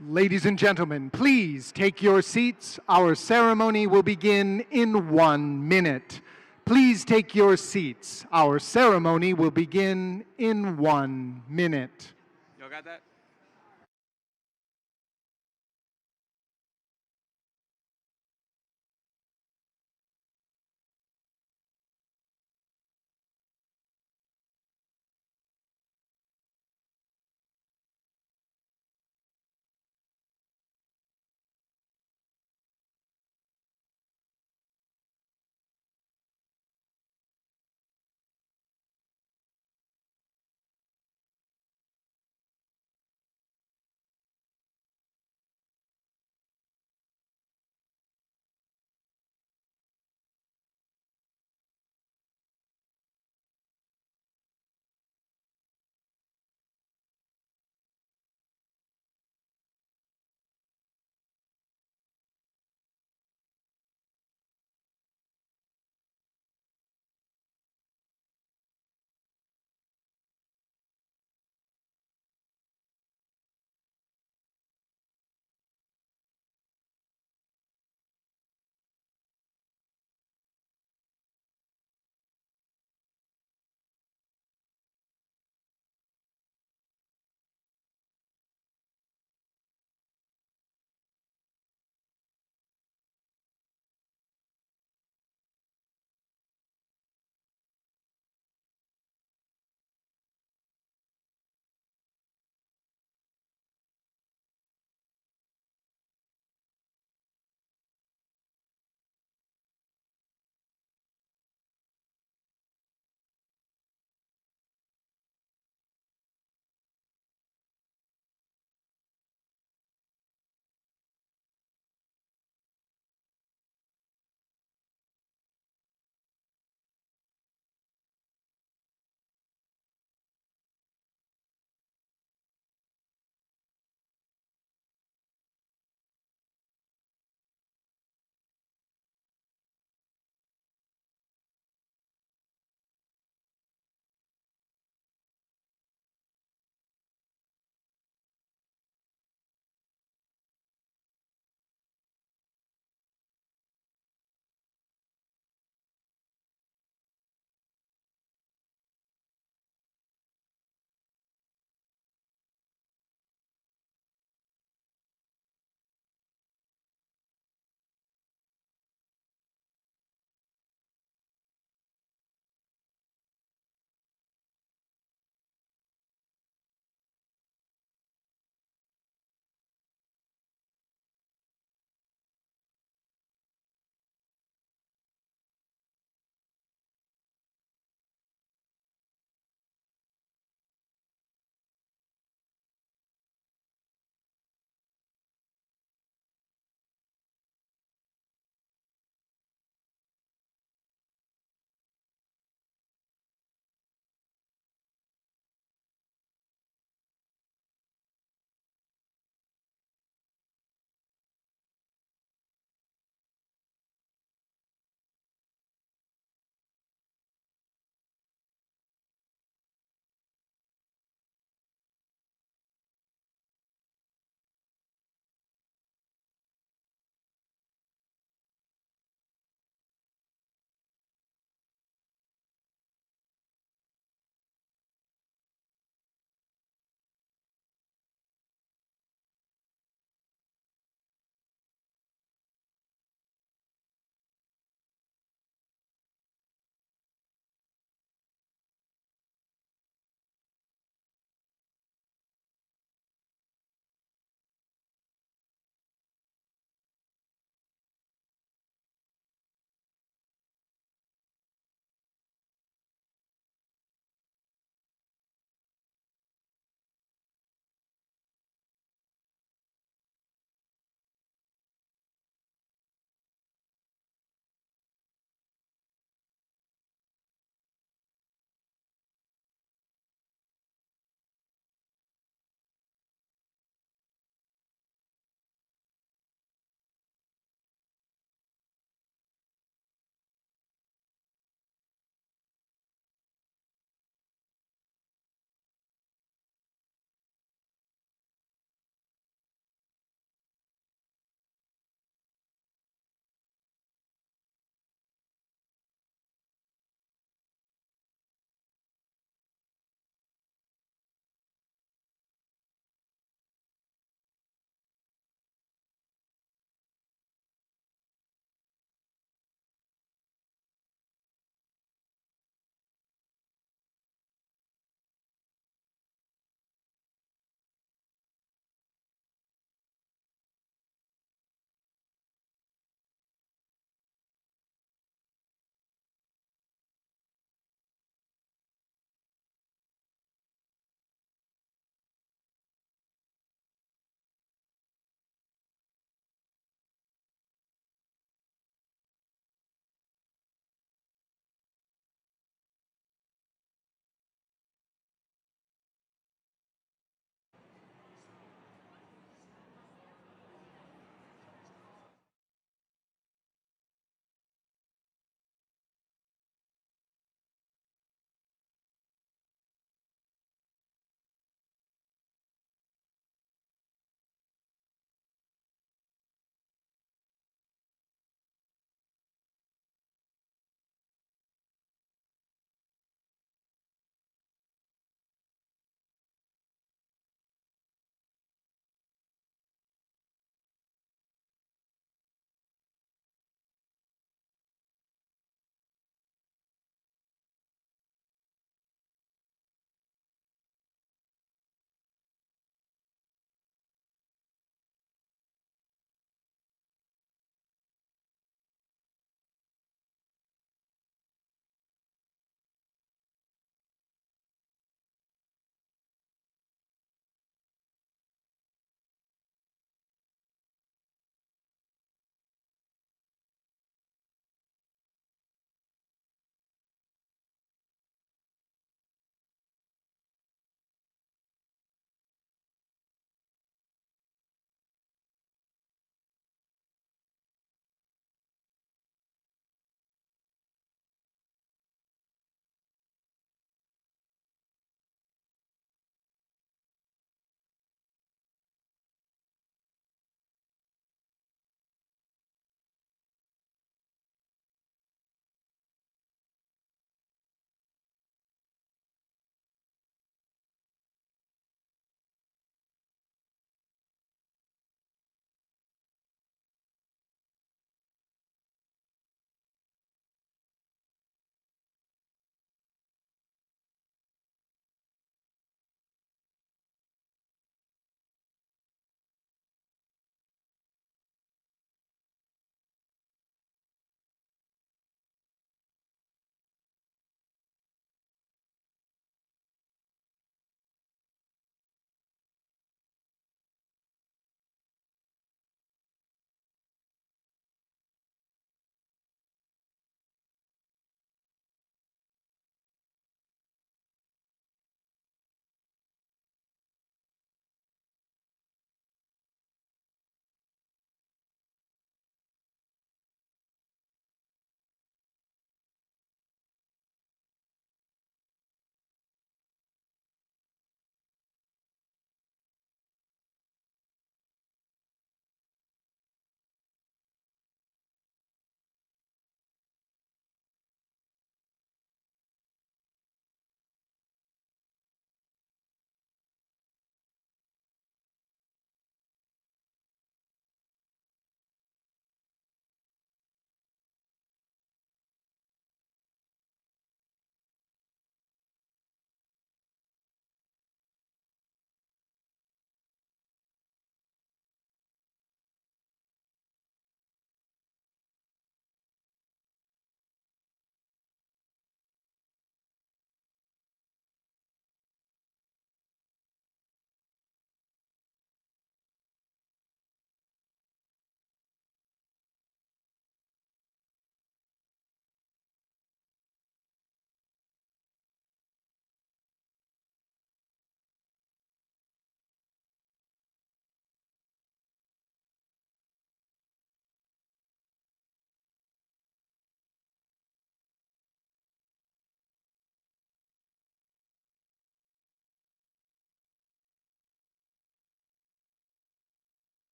Ladies and gentlemen, please take your seats. Our ceremony will begin in 1 minute. Please take your seats. Our ceremony will begin in 1 minute. Y'all got that?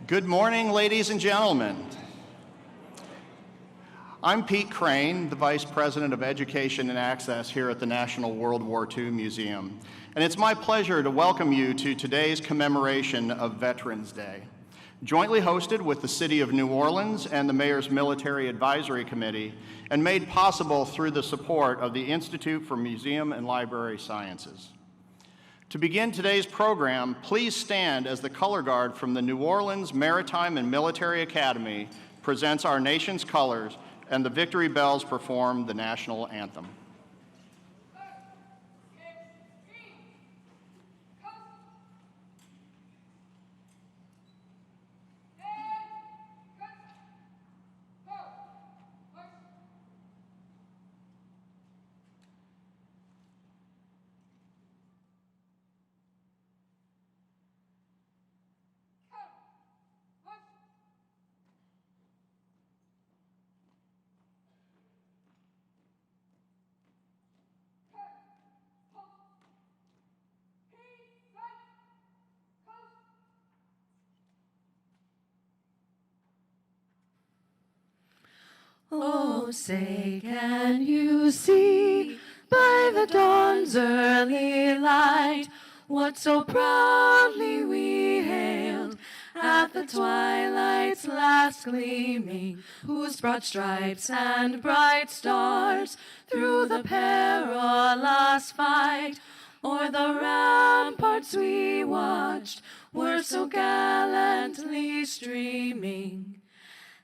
Good morning, ladies and gentlemen. I'm Pete Crane, the Vice President of Education and Access here at the National World War II Museum, and it's my pleasure to welcome you to today's commemoration of Veterans Day, jointly hosted with the City of New Orleans and the Mayor's Military Advisory Committee, and made possible through the support of the Institute for Museum and Library Sciences. To begin today's program, please stand as the color guard from the New Orleans Maritime and Military Academy presents our nation's colors and the Victory Bells perform the national anthem. Oh, say, can you see by the dawn's early light what so proudly we hailed at the twilight's last gleaming, whose broad stripes and bright stars through the perilous fight o'er the ramparts we watched were so gallantly streaming.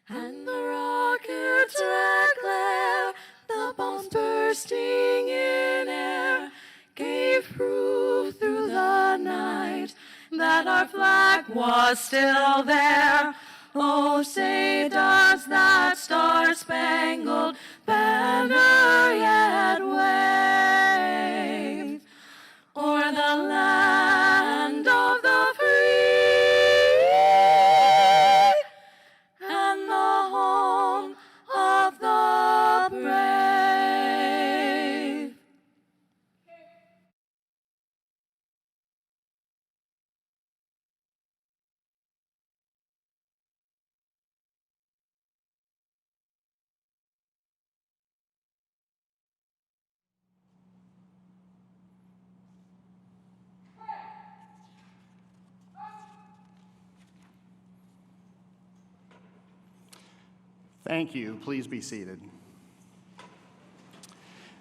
And the rocket's red glare, the bombs bursting in air, gave proof through the night that our flag was still there. Oh, say, does that star-spangled banner yet wave o'er the land of the free? Thank you. Please be seated.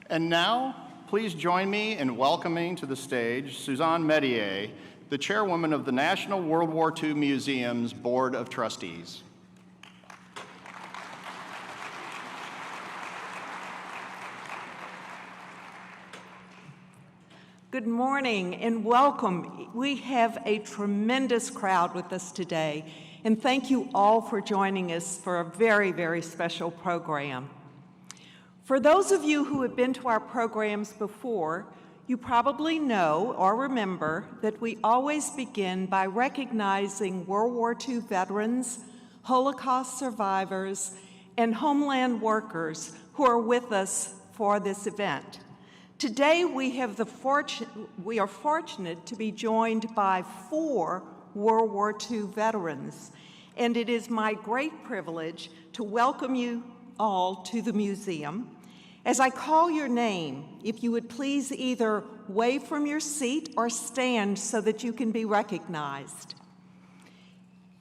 And now, please join me in welcoming to the stage Suzanne Medier, the chairwoman of the National World War II Museum's Board of Trustees. Good morning and welcome. We have a tremendous crowd with us today, and thank you all for joining us for a very, very special program. For those of you who have been to our programs before, you probably know or remember that we always begin by recognizing World War II veterans, Holocaust survivors, and homeland workers who are with us for this event. Today we are fortunate to be joined by 4 World War II veterans, and it is my great privilege to welcome you all to the museum. As I call your name, if you would please either wave from your seat or stand so that you can be recognized.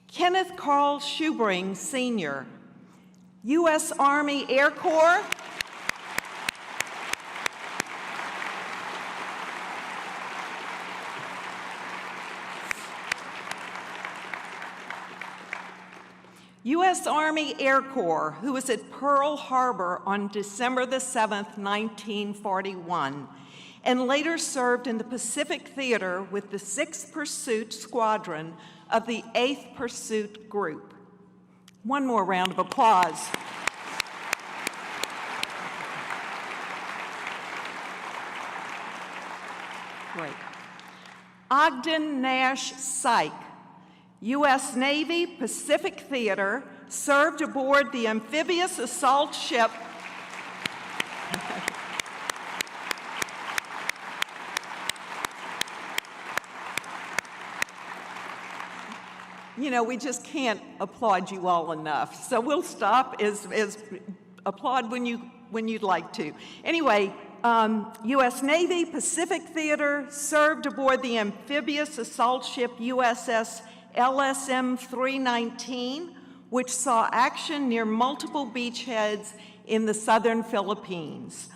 Kenneth Carl Schubring, Sr., U.S. Army Air Corps. U.S. Army Air Corps, who was at Pearl Harbor on December the 7th, 1941, and later served in the Pacific Theater with the 6th Pursuit Squadron of the 8th Pursuit Group. One more round of applause. Great. Ogden Nash Syke, U.S. Navy Pacific Theater, served aboard the amphibious assault ship you know, we just can't applaud you all enough. So we'll stop as applaud when you'd like to. Anyway, U.S. Navy Pacific Theater served aboard the amphibious assault ship USS LSM 319, which saw action near multiple beachheads in the southern Philippines.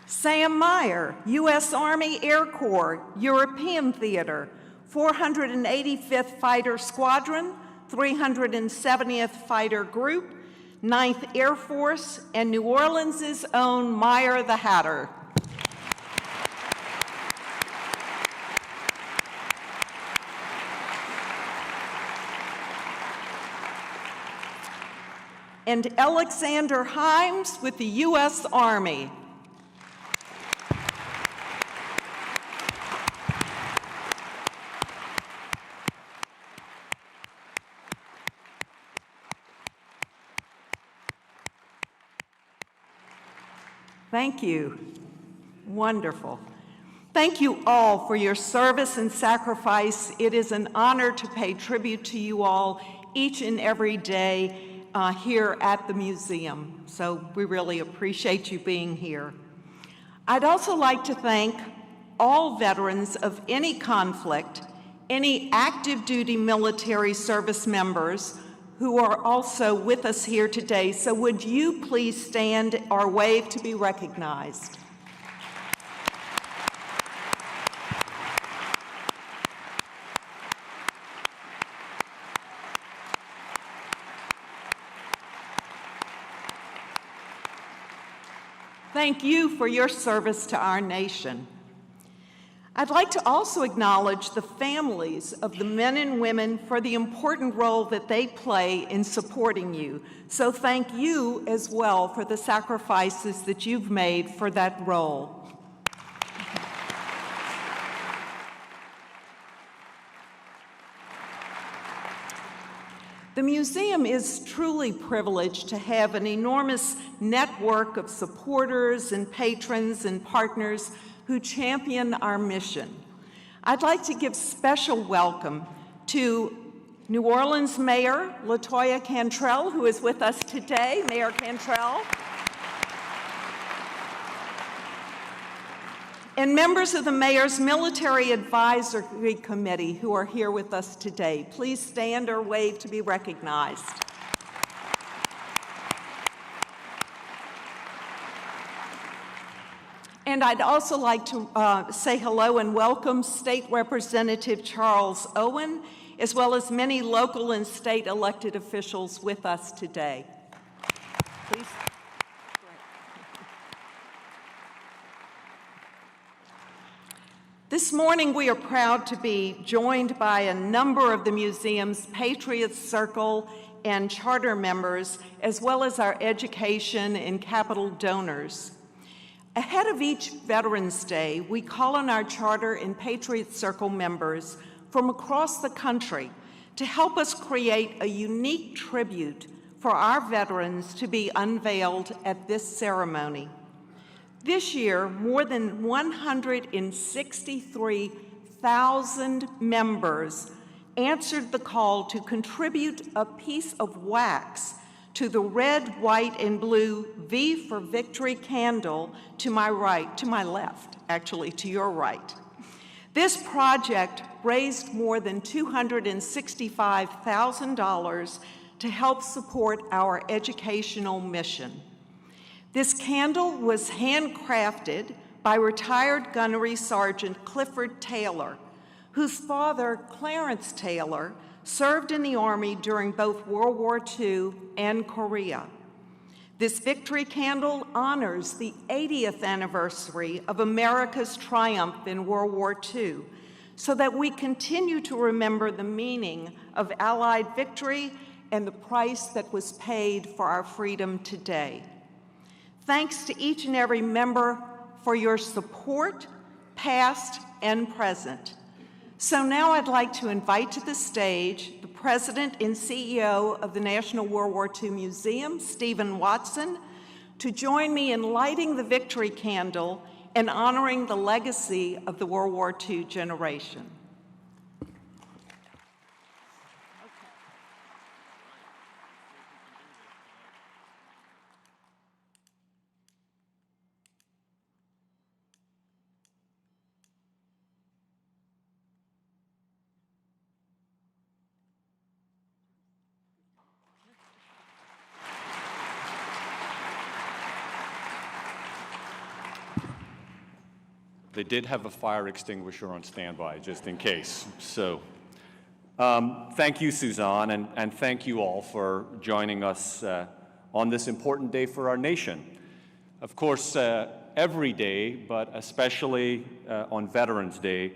Sam Meyer, U.S. Army Air Corps, European Theater, 485th Fighter Squadron, 370th Fighter Group, 9th Air Force, and New Orleans' own Meyer the Hatter. And Alexander Himes with the U.S. Army. Thank you. Wonderful. Thank you all for your service and sacrifice. It is an honor to pay tribute to you all each and every day here at the museum. So we really appreciate you being here. I'd also like to thank all veterans of any conflict, any active duty military service members who are also with us here today. So would you please stand or wave to be recognized? Thank you for your service to our nation. I'd like to also acknowledge the families of the men and women for the important role that they play in supporting you. So thank you as well for the sacrifices that you've made for that role. The museum is truly privileged to have an enormous network of supporters and patrons and partners who champion our mission. I'd like to give special welcome to New Orleans Mayor LaToya Cantrell, who is with us today. Mayor Cantrell. And members of the Mayor's Military Advisory Committee who are here with us today. Please stand or wave to be recognized. And I'd also like to say hello and welcome State Representative Charles Owen, as well as many local and state elected officials with us today. Please. This morning, we are proud to be joined by a number of the museum's Patriots Circle and charter members, as well as our education and capital donors. Ahead of each Veterans Day, we call on our Charter and Patriot Circle members from across the country to help us create a unique tribute for our veterans to be unveiled at this ceremony. This year, more than 163,000 members answered the call to contribute a piece of wax to the red, white, and blue V for Victory candle to my right, to my left, actually, to your right. This project raised more than $265,000 to help support our educational mission. This candle was handcrafted by retired Gunnery Sergeant Clifford Taylor, whose father, Clarence Taylor, served in the Army during both World War II and Korea. This victory candle honors the 80th anniversary of America's triumph in World War II, so that we continue to remember the meaning of Allied victory and the price that was paid for our freedom today. Thanks to each and every member for your support, past and present. So now I'd like to invite to the stage the President and CEO of the National World War II Museum, Stephen Watson, to join me in lighting the victory candle and honoring the legacy of the World War II generation. They did have a fire extinguisher on standby, just in case. So, thank you, Suzanne, and thank you all for joining us on this important day for our nation. Of course, every day, but especially on Veterans Day,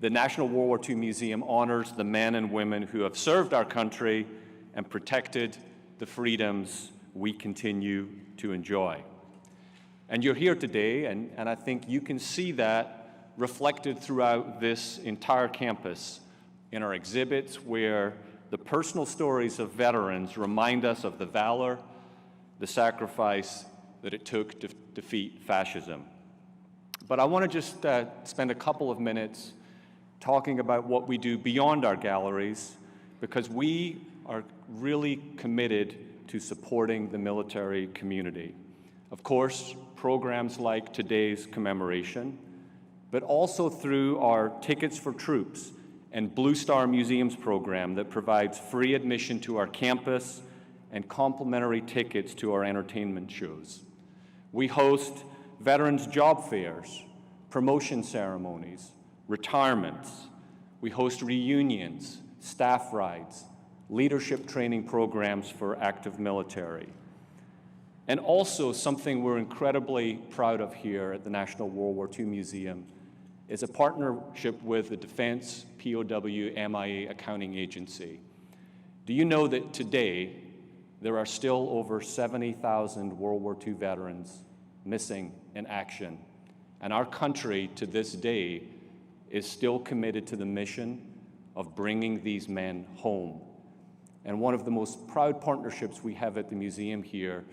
the National World War II Museum honors the men and women who have served our country and protected the freedoms we continue to enjoy. And you're here today, and I think you can see that reflected throughout this entire campus in our exhibits, where the personal stories of veterans remind us of the valor, the sacrifice that it took to defeat fascism. But I want to just spend a couple of minutes talking about what we do beyond our galleries, because we are really committed to supporting the military community. Of course, programs like today's Commemoration, but also through our Tickets for Troops and Blue Star Museums program that provides free admission to our campus and complimentary tickets to our entertainment shows. We host veterans' job fairs, promotion ceremonies, retirements. We host reunions, staff rides, leadership training programs for active military. And also, something we're incredibly proud of here at the National World War II Museum is a partnership with the Defense POW MIA Accounting Agency. Do you know that today there are still over 70,000 World War II veterans missing in action? And our country, to this day, is still committed to the mission of bringing these men home. And one of the most proud partnerships we have at the museum here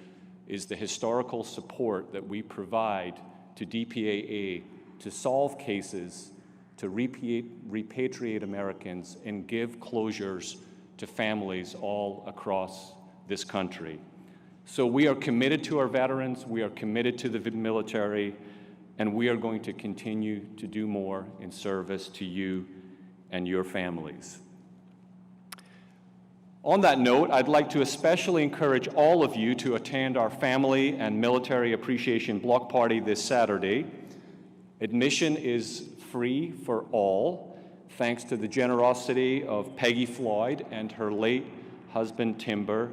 is the historical support that we provide to DPAA to solve cases, to repatriate Americans, and give closures to families all across this country. So we are committed to our veterans, we are committed to the military, and we are going to continue to do more in service to you and your families. On that note, I'd like to especially encourage all of you to attend our Family and Military Appreciation Block Party this Saturday. Admission is free for all, thanks to the generosity of Peggy Floyd and her late husband, Timber.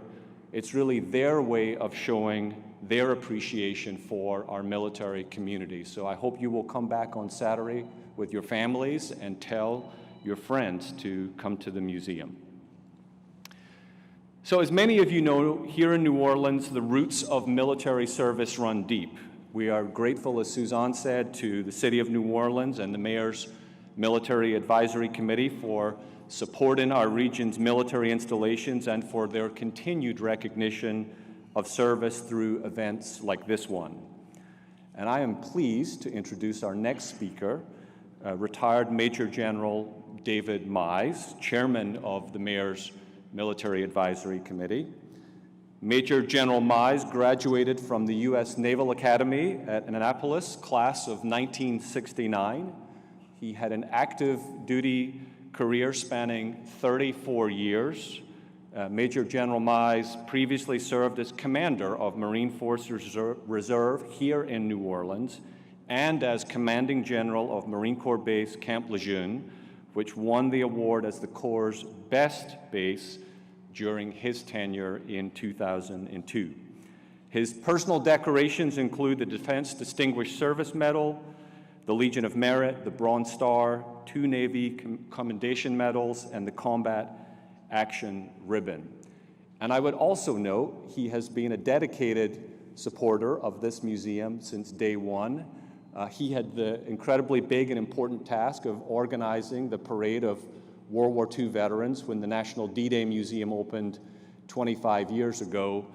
It's really their way of showing their appreciation for our military community. So I hope you will come back on Saturday with your families and tell your friends to come to the museum. So as many of you know, here in New Orleans, the roots of military service run deep. We are grateful, as Suzanne said, to the City of New Orleans and the Mayor's Military Advisory Committee for supporting our region's military installations and for their continued recognition of service through events like this one. And I am pleased to introduce our next speaker, retired Major General David Mize, Chairman of the Mayor's Military Advisory Committee. Major General Mize graduated from the U.S. Naval Academy at Annapolis, class of 1969. He had an active duty career spanning 34 years. Major General Mize previously served as commander of Marine Force Reserve here in New Orleans and as commanding general of Marine Corps Base Camp Lejeune, which won the award as the Corps' best base during his tenure in 2002. His personal decorations include the Defense Distinguished Service Medal, the Legion of Merit, the Bronze Star, 2 Navy Commendation Medals, and the Combat Action Ribbon. And I would also note he has been a dedicated supporter of this museum since day one. He had the incredibly big and important task of organizing the parade of World War II veterans when the National D-Day Museum opened 25 years ago.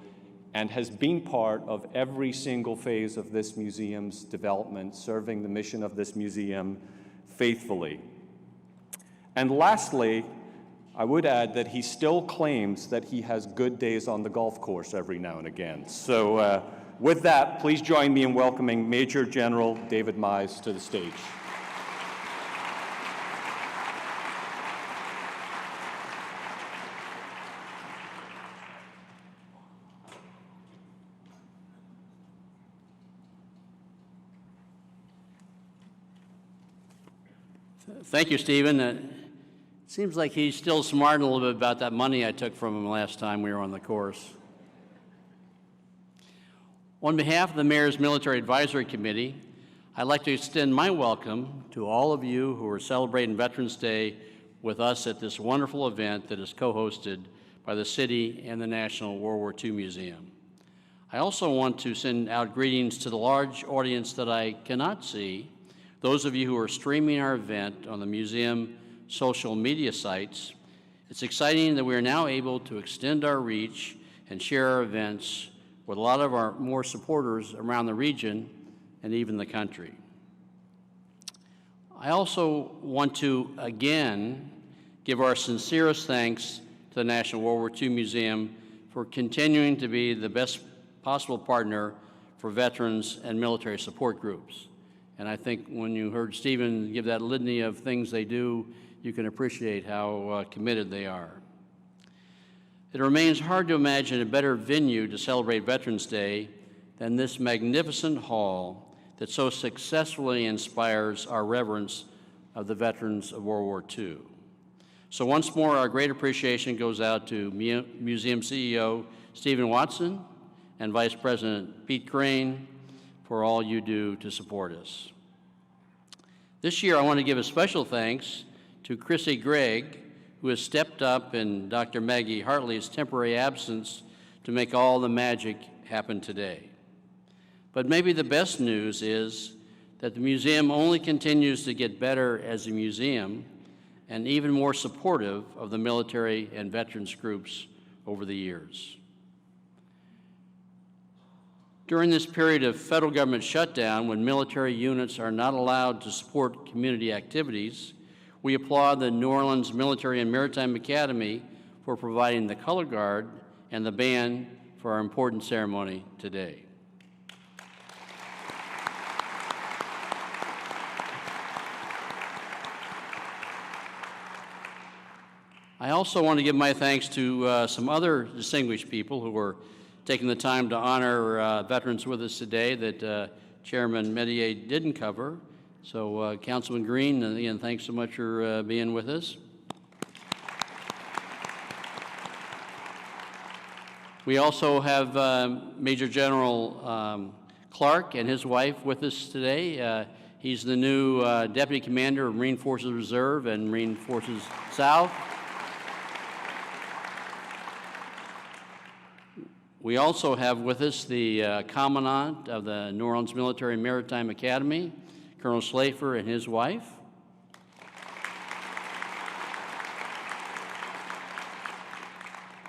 and has been part of every single phase of this museum's development, serving the mission of this museum faithfully. And lastly, I would add that he still claims that he has good days on the golf course every now and again. So with that, please join me in welcoming Major General David Mize to the stage. Thank you, Stephen. It seems like he's still smarting a little bit about that money I took from him last time we were on the course. On behalf of the Mayor's Military Advisory Committee, I'd like to extend my welcome to all of you who are celebrating Veterans Day with us at this wonderful event that is co-hosted by the City and the National World War II Museum. I also want to send out greetings to the large audience that I cannot see, those of you who are streaming our event on the museum social media sites. It's exciting that we are now able to extend our reach and share our events with a lot of our more supporters around the region and even the country. I also want to again give our sincerest thanks to the National World War II Museum for continuing to be the best possible partner for veterans and military support groups. And I think when you heard Stephen give that litany of things they do, you can appreciate how committed they are. It remains hard to imagine a better venue to celebrate Veterans Day than this magnificent hall that so successfully inspires our reverence of the veterans of World War II. So once more, our great appreciation goes out to Museum CEO Stephen Watson and Vice President Pete Crane for all you do to support us. This year, I want to give a special thanks to Chrissy Gregg, who has stepped up in Dr. Maggie Hartley's temporary absence to make all the magic happen today. But maybe the best news is that the museum only continues to get better as a museum and even more supportive of the military and veterans groups over the years. During this period of federal government shutdown, when military units are not allowed to support community activities, we applaud the New Orleans Military and Maritime Academy for providing the color guard and the band for our important ceremony today. I also want to give my thanks to some other distinguished people who are taking the time to honor veterans with us today that Chairman Medier didn't cover. So Councilman Green, again, thanks so much for being with us. We also have Major General Clark and his wife with us today. He's the new Deputy Commander of Marine Forces Reserve and Marine Forces South. We also have with us the Commandant of the New Orleans Military and Maritime Academy, Colonel Schlafer and his wife.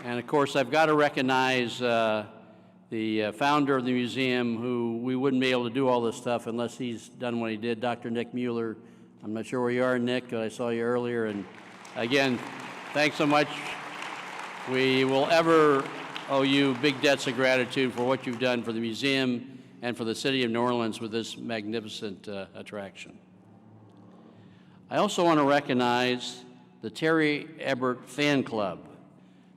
And of course, I've got to recognize the founder of the museum, who we wouldn't be able to do all this stuff unless he's done what he did, Dr. Nick Mueller. I'm not sure where you are, Nick. I saw you earlier. And again, thanks so much. We will ever owe you big debts of gratitude for what you've done for the museum and for the city of New Orleans with this magnificent attraction. I also want to recognize the Terry Ebert Fan Club,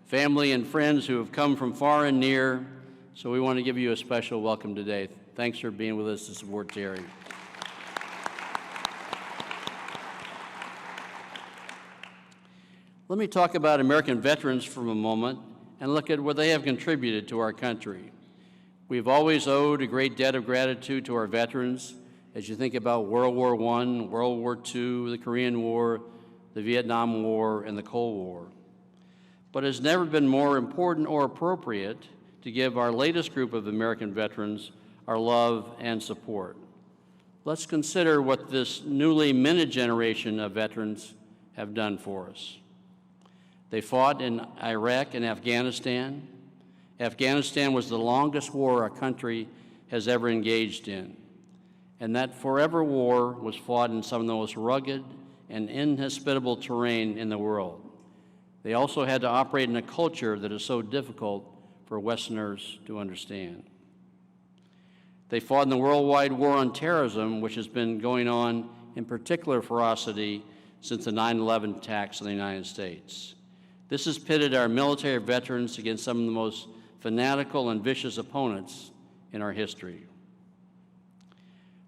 family and friends who have come from far and near, so we want to give you a special welcome today. Thanks for being with us to support Terry. Let me talk about American veterans for a moment and look at what they have contributed to our country. We've always owed a great debt of gratitude to our veterans as you think about World War I, World War II, the Korean War, the Vietnam War, and the Cold War. But it's never been more important or appropriate to give our latest group of American veterans our love and support. Let's consider what this newly minted generation of veterans have done for us. They fought in Iraq and Afghanistan, Afghanistan was the longest war our country has ever engaged in, and that forever war was fought in some of the most rugged and inhospitable terrain in the world. They also had to operate in a culture that is so difficult for Westerners to understand. They fought in the worldwide war on terrorism, which has been going on in particular ferocity since the 9/11 attacks on the United States. This has pitted our military veterans against some of the most fanatical and vicious opponents in our history.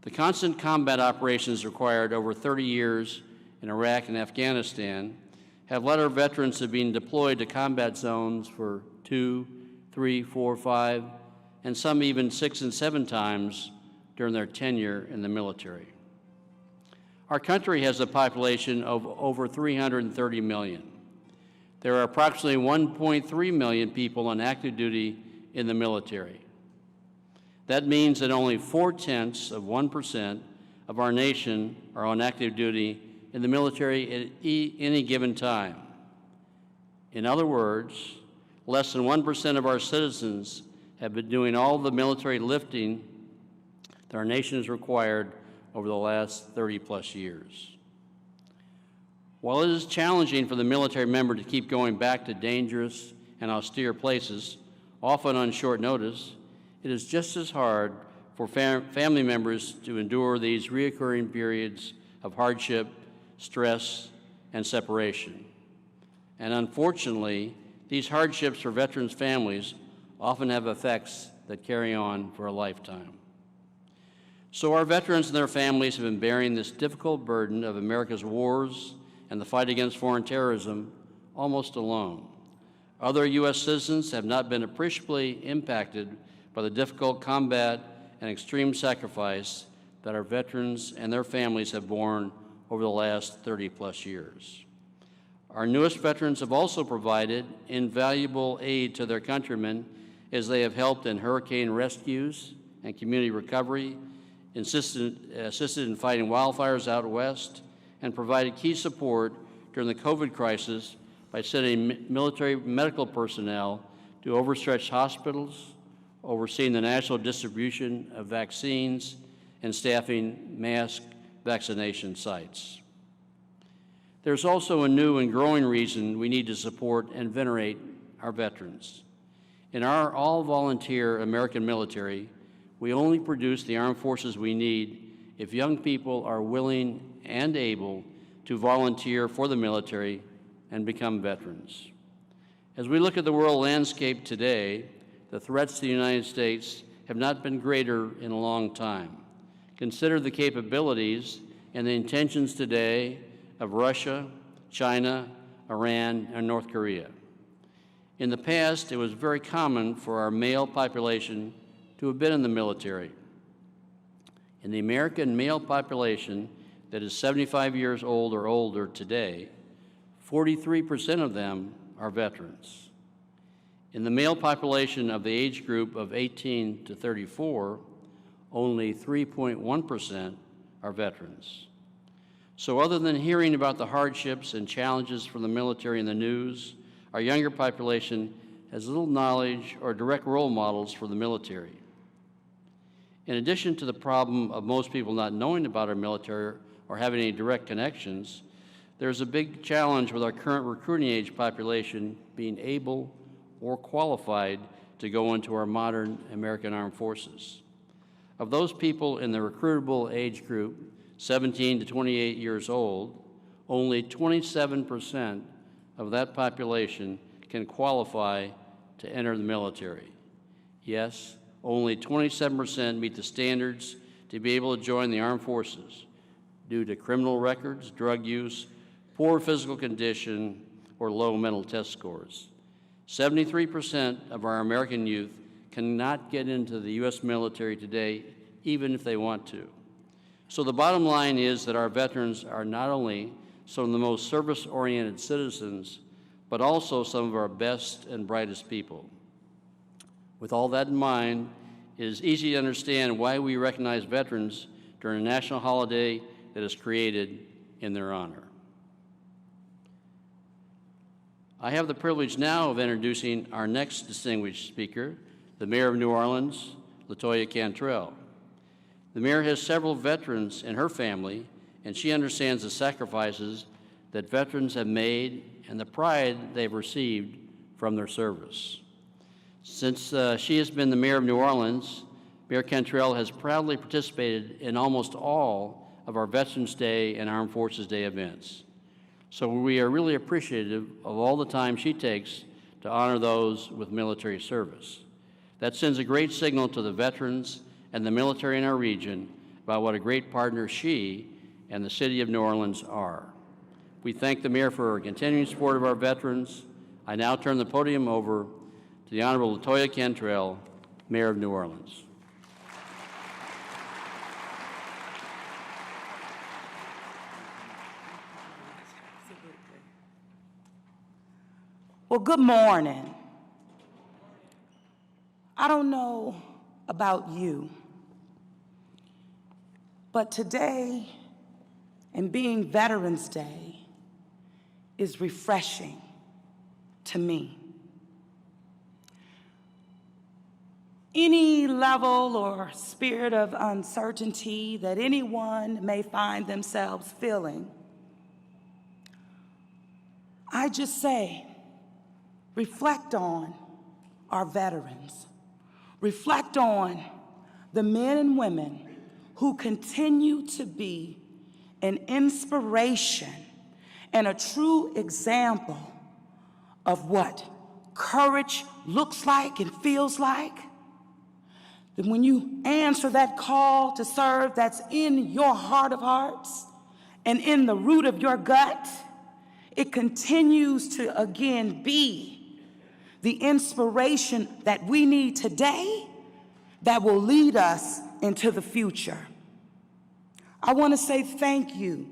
The constant combat operations required over 30 years in Iraq and Afghanistan have led our veterans to being deployed to combat zones for 2, 3, 4, 5, and some even 6 and 7 times during their tenure in the military. Our country has a population of over 330 million. There are approximately 1.3 million people on active duty in the military. That means that only 0.4% of our nation are on active duty in the military at any given time. In other words, less than 1% of our citizens have been doing all the military lifting that our nation has required over the last 30-plus years. While it is challenging for the military member to keep going back to dangerous and austere places, often on short notice, it is just as hard for family members to endure these reoccurring periods of hardship, stress, and separation. And unfortunately, these hardships for veterans' families often have effects that carry on for a lifetime. So our veterans and their families have been bearing this difficult burden of America's wars and the fight against foreign terrorism almost alone. Other U.S. citizens have not been appreciably impacted by the difficult combat and extreme sacrifice that our veterans and their families have borne over the last 30-plus years. Our newest veterans have also provided invaluable aid to their countrymen as they have helped in hurricane rescues and community recovery, assisted in fighting wildfires out west, and provided key support during the COVID crisis by sending military medical personnel to overstretched hospitals, overseeing the national distribution of vaccines, and staffing mass vaccination sites. There's also a new and growing reason we need to support and venerate our veterans. In our all-volunteer American military, we only produce the armed forces we need if young people are willing and able to volunteer for the military and become veterans. As we look at the world landscape today, the threats to the United States have not been greater in a long time. Consider the capabilities and the intentions today of Russia, China, Iran, and North Korea. In the past, it was very common for our male population to have been in the military. In the American male population that is 75 years old or older today, 43% of them are veterans. In the male population of the age group of 18 to 34, only 3.1% are veterans. So other than hearing about the hardships and challenges from the military in the news, our younger population has little knowledge or direct role models for the military. In addition to the problem of most people not knowing about our military or having any direct connections, there's a big challenge with our current recruiting age population being able or qualified to go into our modern American Armed Forces. Of those people in the recruitable age group, 17 to 28 years old, only 27% of that population can qualify to enter the military. Yes, only 27% meet the standards to be able to join the armed forces due to criminal records, drug use, poor physical condition, or low mental test scores. 73% of our American youth cannot get into the U.S. military today, even if they want to. So the bottom line is that our veterans are not only some of the most service-oriented citizens, but also some of our best and brightest people. With all that in mind, it is easy to understand why we recognize veterans during a national holiday that is created in their honor. I have the privilege now of introducing our next distinguished speaker, the Mayor of New Orleans, LaToya Cantrell. The mayor has several veterans in her family, and she understands the sacrifices that veterans have made and the pride they've received from their service. Since she has been the mayor of New Orleans, Mayor Cantrell has proudly participated in almost all of our Veterans Day and Armed Forces Day events. So we are really appreciative of all the time she takes to honor those with military service. That sends a great signal to the veterans and the military in our region about what a great partner she and the city of New Orleans are. We thank the mayor for her continuing support of our veterans. I now turn the podium over to the Honorable LaToya Cantrell, Mayor of New Orleans. Well, good morning. I don't know about you, but today, and being Veterans Day, is refreshing to me. Any level or spirit of uncertainty that anyone may find themselves feeling, I just say, reflect on our veterans. Reflect on the men and women who continue to be an inspiration and a true example of what courage looks like and feels like. Then when you answer that call to serve that's in your heart of hearts and in the root of your gut, it continues to again be the inspiration that we need today that will lead us into the future. I want to say thank you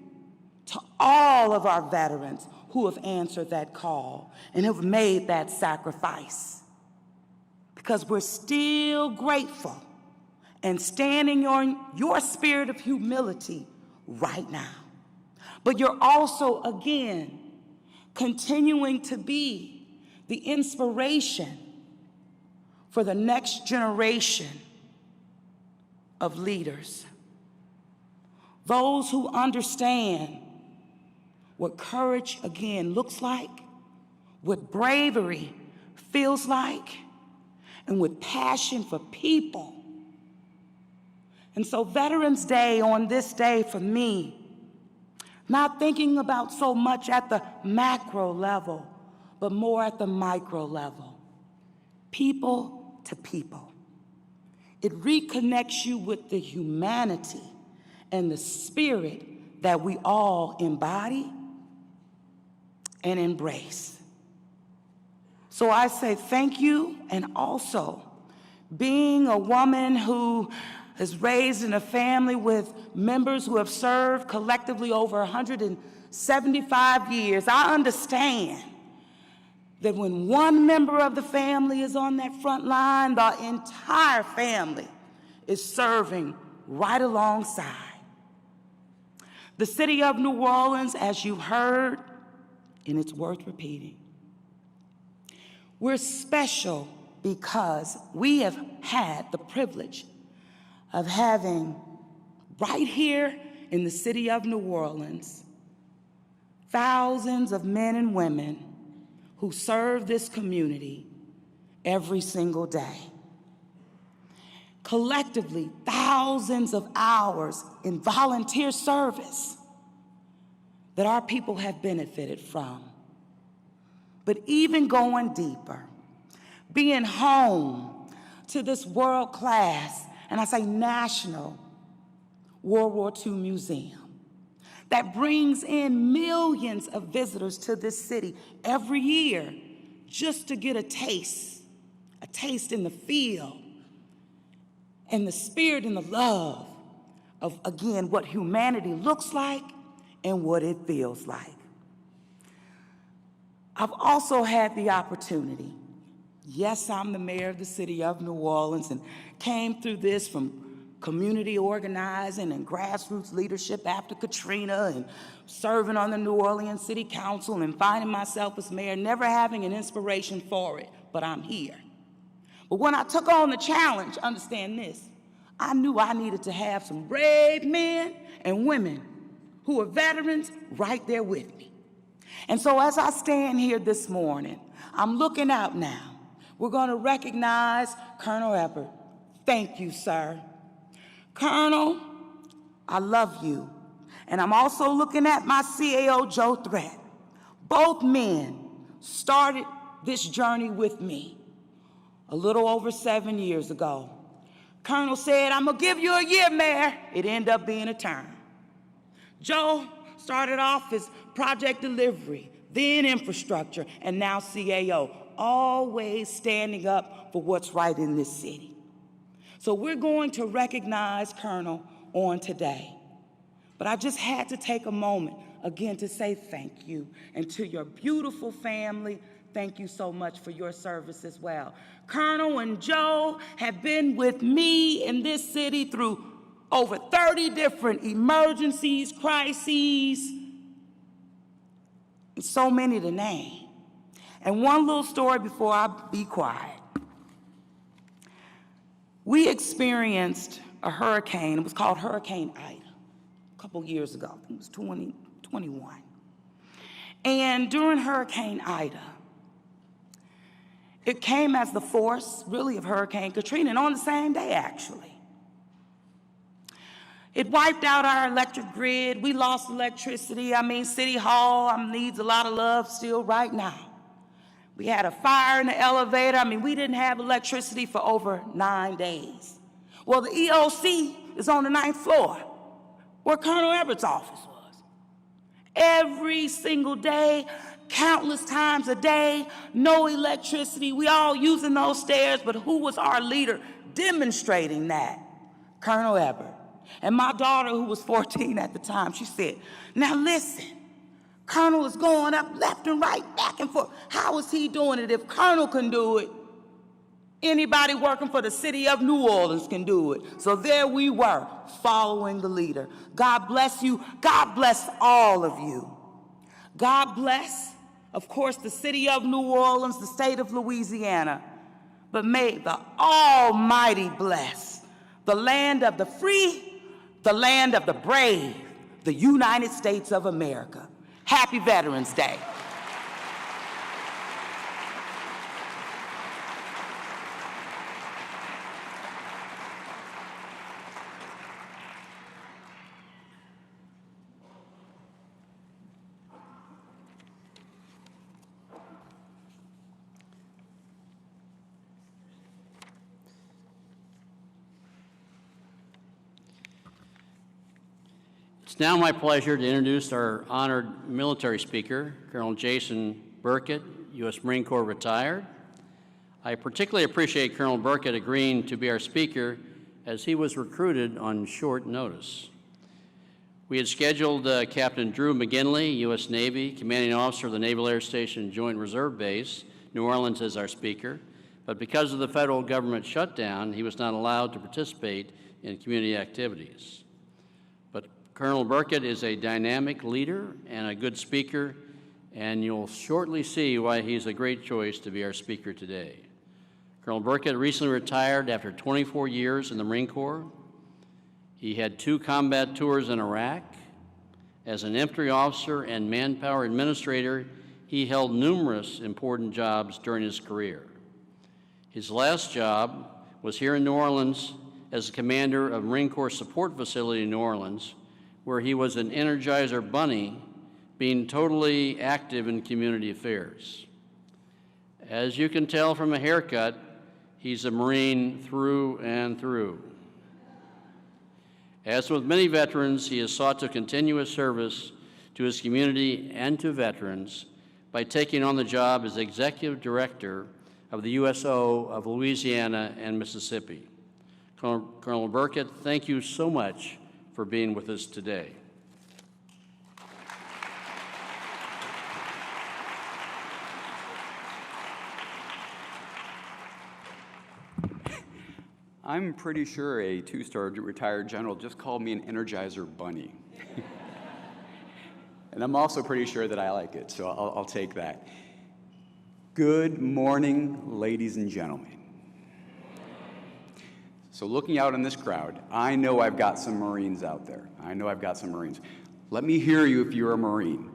to all of our veterans who have answered that call and have made that sacrifice, because we're still grateful and standing on your spirit of humility right now. But you're also, again, continuing to be the inspiration for the next generation of leaders. Those who understand what courage, again, looks like, what bravery feels like, and with passion for people. And so Veterans Day, on this day for me, not thinking about so much at the macro level, but more at the micro level, people to people. It reconnects you with the humanity and the spirit that we all embody and embrace. So I say thank you, and also being a woman who is raised in a family with members who have served collectively over 175 years, I understand that when one member of the family is on that front line, the entire family is serving right alongside. The city of New Orleans, as you heard, and it's worth repeating, we're special because we have had the privilege of having right here in the city of New Orleans thousands of men and women who serve this community every single day. Collectively, thousands of hours in volunteer service that our people have benefited from. But even going deeper, being home to this world-class, and I say national, World War II museum that brings in millions of visitors to this city every year just to get a taste in the feel and the spirit and the love of, again, what humanity looks like and what it feels like. I've also had the opportunity, yes, I'm the mayor of the city of New Orleans and came through this from community organizing and grassroots leadership after Katrina, and serving on the New Orleans City Council, and finding myself as mayor, never having an inspiration for it, but I'm here. But when I took on the challenge, understand this, I knew I needed to have some brave men and women who are veterans right there with me. And so as I stand here this morning, I'm looking out now. We're going to recognize Colonel Ebert. Thank you, sir. Colonel, I love you. And I'm also looking at my CAO, Joe Threat. Both men started this journey with me a little over 7 years ago. Colonel said, I'm gonna give you a year, Mayor. It ended up being a term. Joe started off as project delivery, then infrastructure, and now CAO, always standing up for what's right in this city. So we're going to recognize Colonel on today. But I just had to take a moment again to say thank you. And to your beautiful family, thank you so much for your service as well. Colonel and Joe have been with me in this city through over 30 different emergencies, crises, and so many to name. And one little story before I be quiet. We experienced a hurricane. It was called Hurricane Ida a couple years ago. I think it was 2021. And during Hurricane Ida, it came as the force, really, of Hurricane Katrina, and on the same day, actually. It wiped out our electric grid. We lost electricity. I mean, City Hall needs a lot of love still right now. We had a fire in the elevator. I mean, we didn't have electricity for over 9 days. Well, the EOC is on the 9th floor, where Colonel Ebert's office was. Every single day, countless times a day, no electricity. We all using those stairs, but who was our leader demonstrating that? Colonel Ebert. And my daughter, who was 14 at the time, she said, now listen, Colonel is going up left and right, back and forth. How is he doing it? If Colonel can do it, anybody working for the city of New Orleans can do it. So there we were, following the leader. God bless you. God bless all of you. God bless, of course, the city of New Orleans, the state of Louisiana. But may the Almighty bless the land of the free, the land of the brave, the United States of America. Happy Veterans Day. It's now my pleasure to introduce our honored military speaker, Colonel Jason Burkett, U.S. Marine Corps retired. I particularly appreciate Colonel Burkett agreeing to be our speaker as he was recruited on short notice. We had scheduled Captain Drew McGinley, U.S. Navy, commanding officer of the Naval Air Station Joint Reserve Base, New Orleans, as our speaker, but because of the federal government shutdown, he was not allowed to participate in community activities. But Colonel Burkett is a dynamic leader and a good speaker, and you'll shortly see why he's a great choice to be our speaker today. Colonel Burkett recently retired after 24 years in the Marine Corps. He had 2 combat tours in Iraq. As an infantry officer and manpower administrator, he held numerous important jobs during his career. His last job was here in New Orleans as the commander of Marine Corps Support Facility in New Orleans, where he was an Energizer bunny, being totally active in community affairs. As you can tell from a haircut, he's a Marine through and through. As with many veterans, he has sought to continue his service to his community and to veterans by taking on the job as Executive Director of the USO of Louisiana and Mississippi. Colonel Burkett, thank you so much for being with us today. I'm pretty sure a two-star retired general just called me an Energizer bunny. And I'm also pretty sure that I like it, so I'll take that. Good morning, ladies and gentlemen. So looking out in this crowd, I know I've got some Marines out there. I know I've got some Marines. Let me hear you if you're a Marine.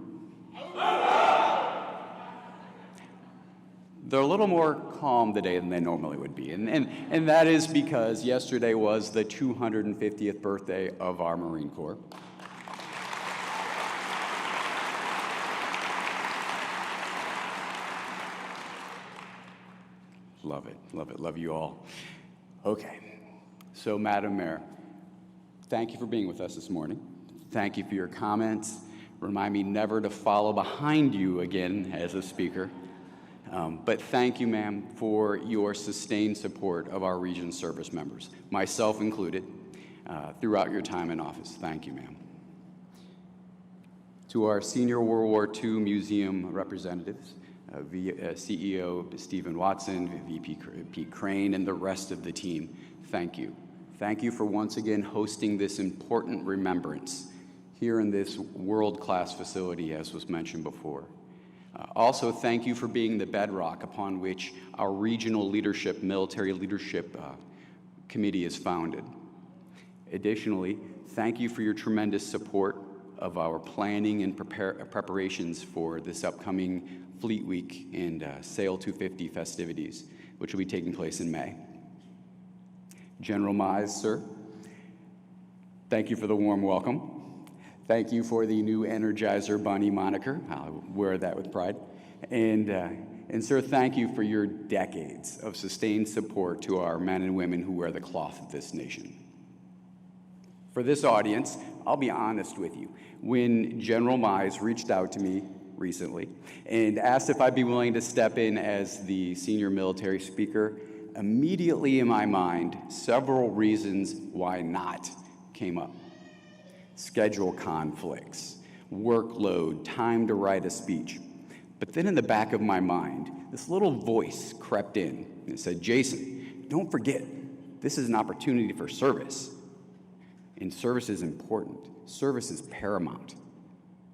They're a little more calm today than they normally would be, and that is because yesterday was the 250th birthday of our Marine Corps. Love it, love it, love you all. Okay, so Madam Mayor, thank you for being with us this morning. Thank you for your comments. Remind me never to follow behind you again as a speaker. But thank you, ma'am, for your sustained support of our region's service members, myself included, throughout your time in office. Thank you, ma'am. To our senior World War II Museum representatives, CEO Stephen Watson, VP Pete Crane, and the rest of the team, thank you. Thank you for once again hosting this important remembrance here in this world-class facility, as was mentioned before. Also, thank you for being the bedrock upon which our regional leadership, military leadership committee is founded. Additionally, thank you for your tremendous support of our planning and preparations for this upcoming Fleet Week and Sail 250 festivities, which will be taking place in May. General Mize, sir, thank you for the warm welcome. Thank you for the new Energizer Bunny moniker. I'll wear that with pride. And sir, thank you for your decades of sustained support to our men and women who wear the cloth of this nation. For this audience, I'll be honest with you. When General Mize reached out to me recently and asked if I'd be willing to step in as the senior military speaker, immediately in my mind, several reasons why not came up. Schedule conflicts, workload, time to write a speech. But then in the back of my mind, this little voice crept in and said, Jason, don't forget, this is an opportunity for service. And service is important. Service is paramount.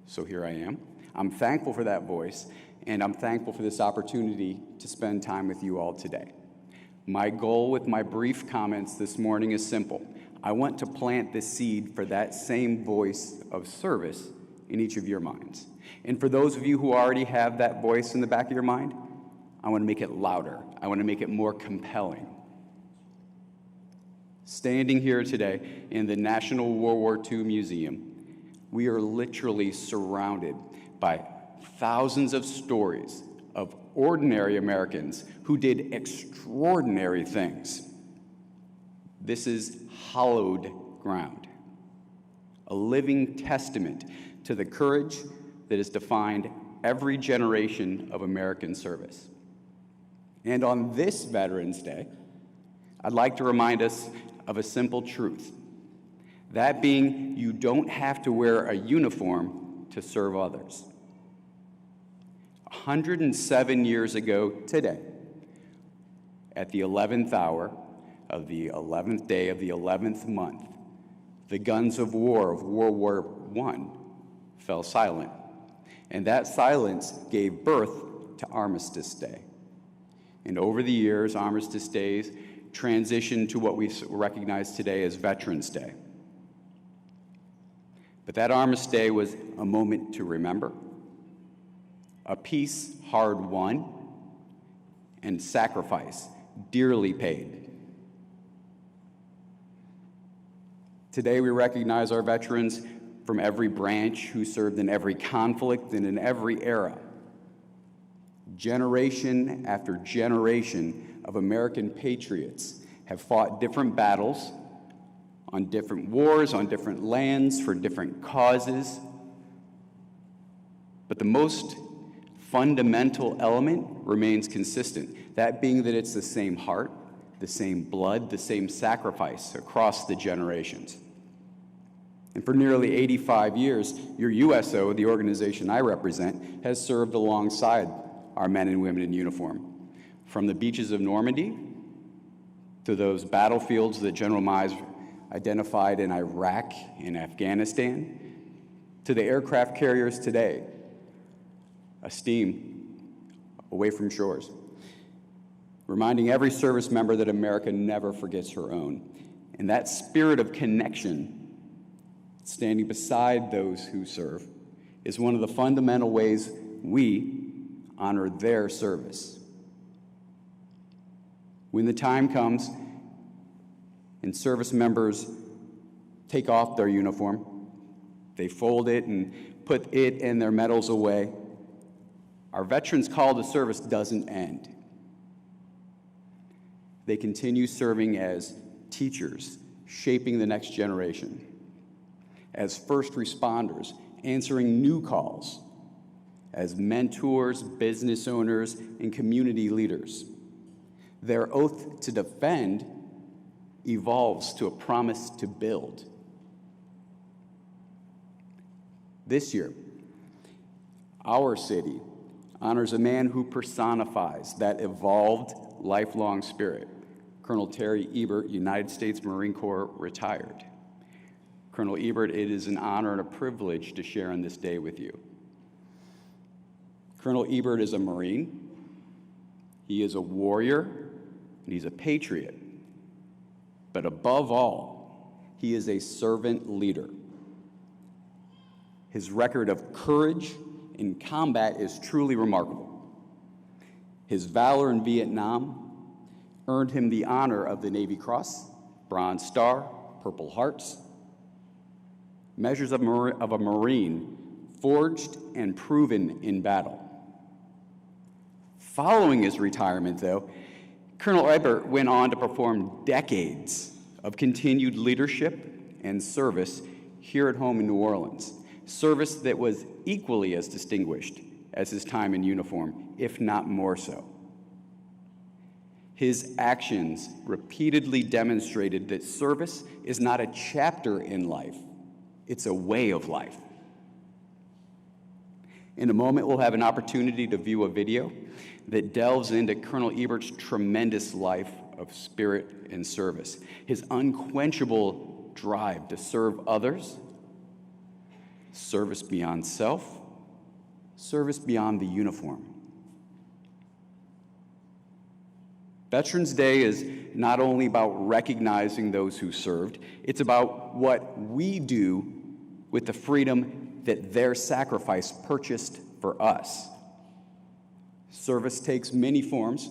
So here I am. I'm thankful for that voice, and I'm thankful for this opportunity to spend time with you all today. My goal with my brief comments this morning is simple. I want to plant the seed for that same voice of service in each of your minds. And for those of you who already have that voice in the back of your mind, I want to make it louder. I want to make it more compelling. Standing here today in the National World War II Museum, we are literally surrounded by thousands of stories of ordinary Americans who did extraordinary things. This is hallowed ground, a living testament to the courage that has defined every generation of American service. And on this Veterans Day, I'd like to remind us of a simple truth. That being, you don't have to wear a uniform to serve others. 107 years ago today, at the 11th hour of the 11th day of the 11th month, the guns of war of World War I fell silent. And that silence gave birth to Armistice Day. And over the years, Armistice Days transitioned to what we recognize today as Veterans Day. But that Armistice Day was a moment to remember, a peace hard won, and sacrifice dearly paid. Today we recognize our veterans from every branch who served in every conflict and in every era. Generation after generation of American patriots have fought different battles on different wars, on different lands, for different causes. But the most fundamental element remains consistent, that being that it's the same heart, the same blood, the same sacrifice across the generations. And for nearly 85 years, your USO, the organization I represent, has served alongside our men and women in uniform, from the beaches of Normandy to those battlefields that General Mize identified in Iraq and Afghanistan, to the aircraft carriers today, steam away from shores, reminding every service member that America never forgets her own. And that spirit of connection, standing beside those who serve, is one of the fundamental ways we honor their service. When the time comes and service members take off their uniform, they fold it and put it and their medals away, our veterans' call to service doesn't end. They continue serving as teachers, shaping the next generation, as first responders, answering new calls, as mentors, business owners, and community leaders. Their oath to defend evolves to a promise to build. This year, our city honors a man who personifies that evolved, lifelong spirit. Colonel Terry Ebert, United States Marine Corps, retired. Colonel Ebert, it is an honor and a privilege to share on this day with you. Colonel Ebert is a Marine, he is a warrior, and he's a patriot. But above all, he is a servant leader. His record of courage in combat is truly remarkable. His valor in Vietnam earned him the honor of the Navy Cross, Bronze Star, Purple Hearts, measures of a Marine forged and proven in battle. Following his retirement, though, Colonel Ebert went on to perform decades of continued leadership and service here at home in New Orleans, service that was equally as distinguished as his time in uniform, if not more so. His actions repeatedly demonstrated that service is not a chapter in life, it's a way of life. In a moment, we'll have an opportunity to view a video that delves into Colonel Ebert's tremendous life of spirit and service, his unquenchable drive to serve others, service beyond self, service beyond the uniform. Veterans Day is not only about recognizing those who served, it's about what we do with the freedom that their sacrifice purchased for us. Service takes many forms.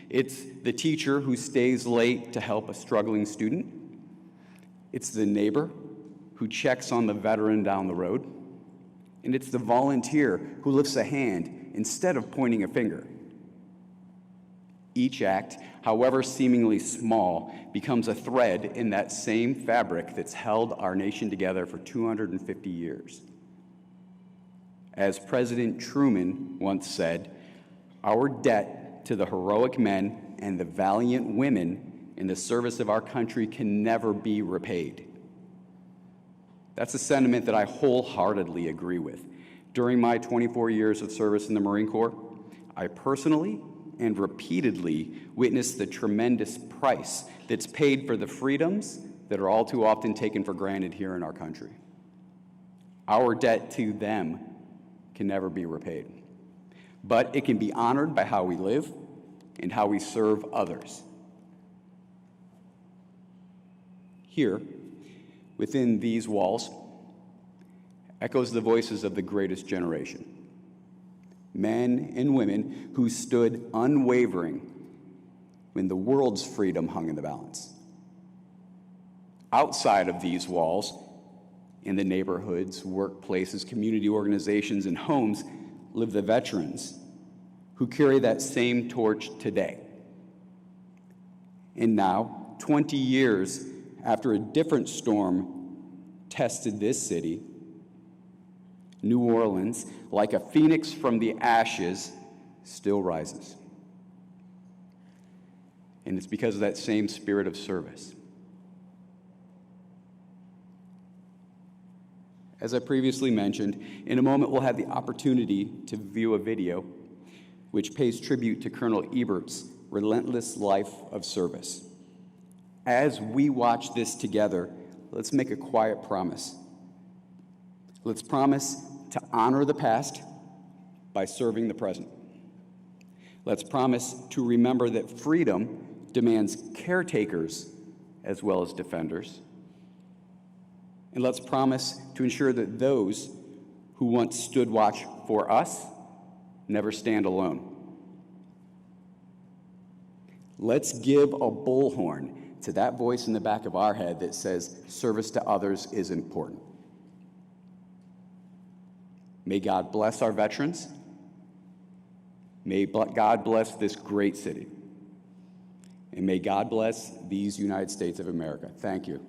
It's the teacher who stays late to help a struggling student. It's the neighbor who checks on the veteran down the road. And it's the volunteer who lifts a hand instead of pointing a finger. Each act, however seemingly small, becomes a thread in that same fabric that's held our nation together for 250 years. As President Truman once said, our debt to the heroic men and the valiant women in the service of our country can never be repaid. That's a sentiment that I wholeheartedly agree with. During my 24 years of service in the Marine Corps, I personally and repeatedly witnessed the tremendous price that's paid for the freedoms that are all too often taken for granted here in our country. Our debt to them can never be repaid, but it can be honored by how we live and how we serve others. Here, within these walls, echoes the voices of the greatest generation. Men and women who stood unwavering when the world's freedom hung in the balance. Outside of these walls, in the neighborhoods, workplaces, community organizations, and homes, live the veterans who carry that same torch today. And now, 20 years after a different storm tested this city, New Orleans, like a phoenix from the ashes, still rises. And it's because of that same spirit of service. As I previously mentioned, in a moment we'll have the opportunity to view a video which pays tribute to Colonel Ebert's relentless life of service. as we watch this together, let's make a quiet promise. Let's promise to honor the past by serving the present. Let's promise to remember that freedom demands caretakers as well as defenders. And let's promise to ensure that those who once stood watch for us never stand alone. Let's give a bullhorn to that voice in the back of our head that says service to others is important. May God bless our veterans. May God bless this great city. And may God bless these United States of America. Thank you.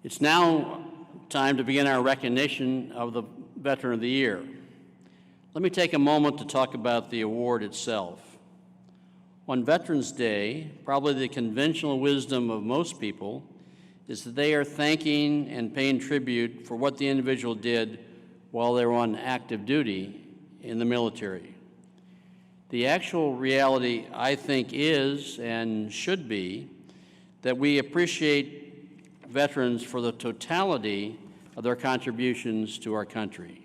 It's now time to begin our recognition of the Veteran of the Year. Let me take a moment to talk about the award itself. On Veterans Day, probably the conventional wisdom of most people is that they are thanking and paying tribute for what the individual did while they were on active duty in the military. The actual reality, I think, is and should be that we appreciate veterans for the totality of their contributions to our country.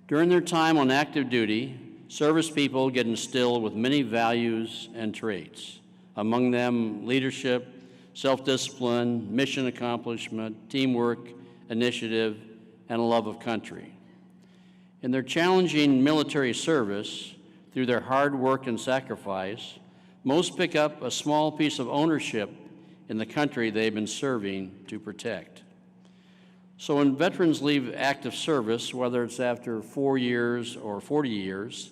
During their time on active duty, service people get instilled with many values and traits, among them leadership, self-discipline, mission accomplishment, teamwork, initiative, and a love of country. In their challenging military service, through their hard work and sacrifice, most pick up a small piece of ownership in the country they've been serving to protect. So when veterans leave active service, whether it's after 4 years or 40 years,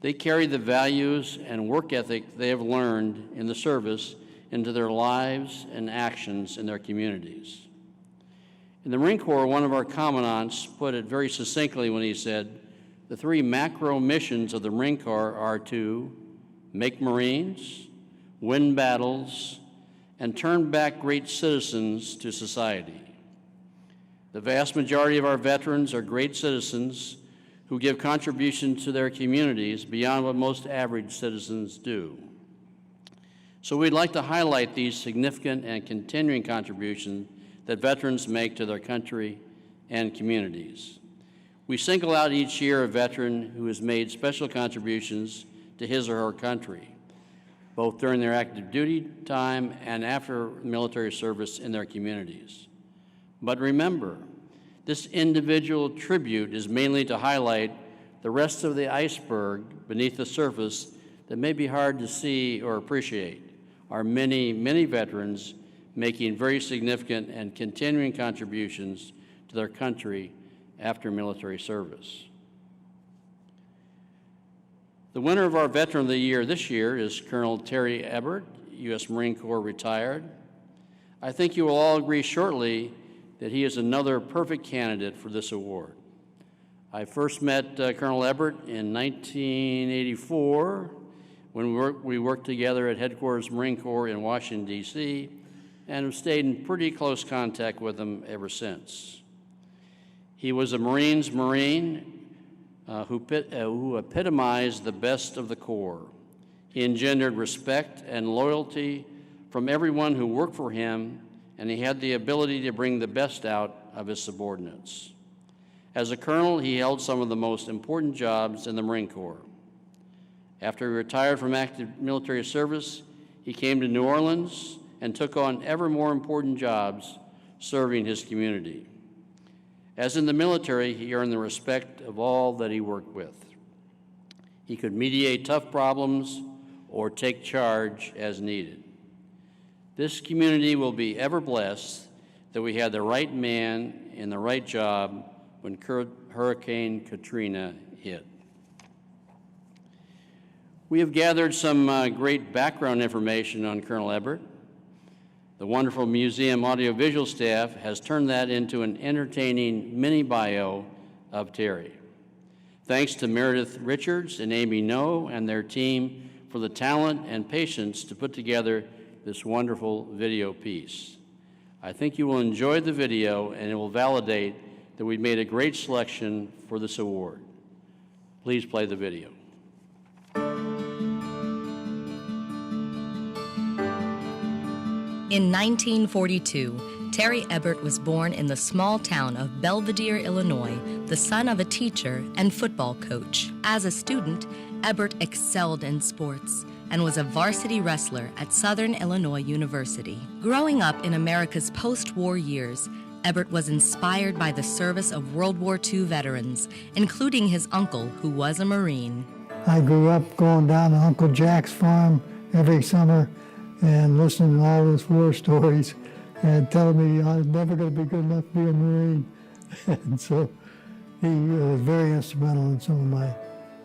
they carry the values and work ethic they have learned in the service into their lives and actions in their communities. In the Marine Corps, one of our commandants put it very succinctly when he said, the 3 macro missions of the Marine Corps are to make Marines, win battles, and turn back great citizens to society. The vast majority of our veterans are great citizens who give contributions to their communities beyond what most average citizens do. So we'd like to highlight these significant and continuing contributions that veterans make to their country and communities. We single out each year a veteran who has made special contributions to his or her country, both during their active duty time and after military service in their communities. But remember, this individual tribute is mainly to highlight the rest of the iceberg beneath the surface that may be hard to see or appreciate, our many, many veterans making very significant and continuing contributions to their country after military service. The winner of our Veteran of the Year this year is Colonel Terry Ebert, U.S. Marine Corps retired. I think you will all agree shortly that he is another perfect candidate for this award. I first met Colonel Ebert in 1984 when we worked together at Headquarters Marine Corps in Washington, D.C., and have stayed in pretty close contact with him ever since. He was a Marine's Marine who epitomized the best of the Corps. He engendered respect and loyalty from everyone who worked for him, and he had the ability to bring the best out of his subordinates. As a colonel, he held some of the most important jobs in the Marine Corps. After he retired from active military service, he came to New Orleans and took on ever more important jobs serving his community. As in the military, he earned the respect of all that he worked with. He could mediate tough problems or take charge as needed. This community will be ever blessed that we had the right man in the right job when Hurricane Katrina hit. We have gathered some great background information on Colonel Ebert. The wonderful museum audiovisual staff has turned that into an entertaining mini bio of Terry. Thanks to Meredith Richards and Amy No and their team for the talent and patience to put together this wonderful video piece. I think you will enjoy the video and it will validate that we made a great selection for this award. Please play the video. In 1942, Terry Ebert was born in the small town of Belvidere, Illinois, the son of a teacher and football coach. As a student, Ebert excelled in sports and was a varsity wrestler at Southern Illinois University. Growing up in America's post-war years, Ebert was inspired by the service of World War II veterans, including his uncle, who was a Marine. I grew up going down to Uncle Jack's farm every summer and listening to all those war stories and telling me I was never going to be good enough to be a Marine. And so he was very instrumental in some of my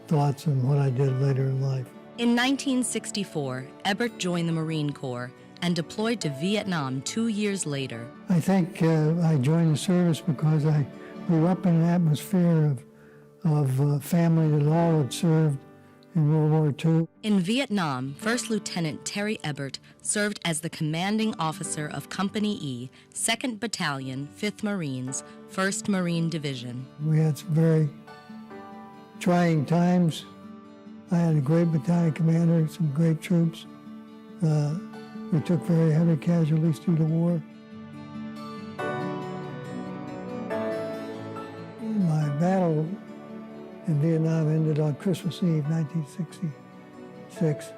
thoughts and what I did later in life. In 1964, Ebert joined the Marine Corps and deployed to Vietnam 2 years later. I think I joined the service because I grew up in an atmosphere of family that all had served in World War II. In Vietnam, First Lieutenant Terry Ebert served as the commanding officer of Company E, 2nd Battalion, 5th Marines, 1st Marine Division. We had some very trying times. I had a great battalion commander, some great troops. We took very heavy casualties through the war. My battle in Vietnam ended on Christmas Eve, 1966.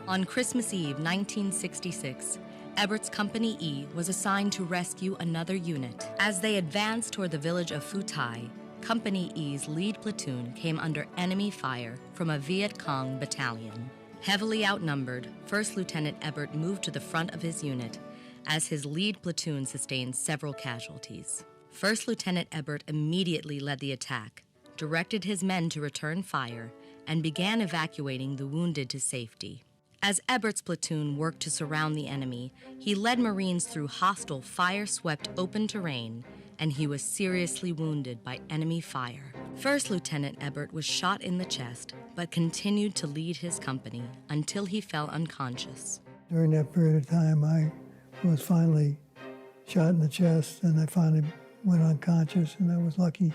On Christmas Eve, 1966, Ebert's Company E was assigned to rescue another unit. As they advanced toward the village of Phu Thai, Company E's lead platoon came under enemy fire from a Viet Cong battalion. Heavily outnumbered, First Lieutenant Ebert moved to the front of his unit as his lead platoon sustained several casualties. First Lieutenant Ebert immediately led the attack, directed his men to return fire, and began evacuating the wounded to safety. As Ebert's platoon worked to surround the enemy, he led Marines through hostile, fire-swept open terrain, and he was seriously wounded by enemy fire. First Lieutenant Ebert was shot in the chest, but continued to lead his company until he fell unconscious. During that period of time, I was finally shot in the chest, and I finally went unconscious, and I was lucky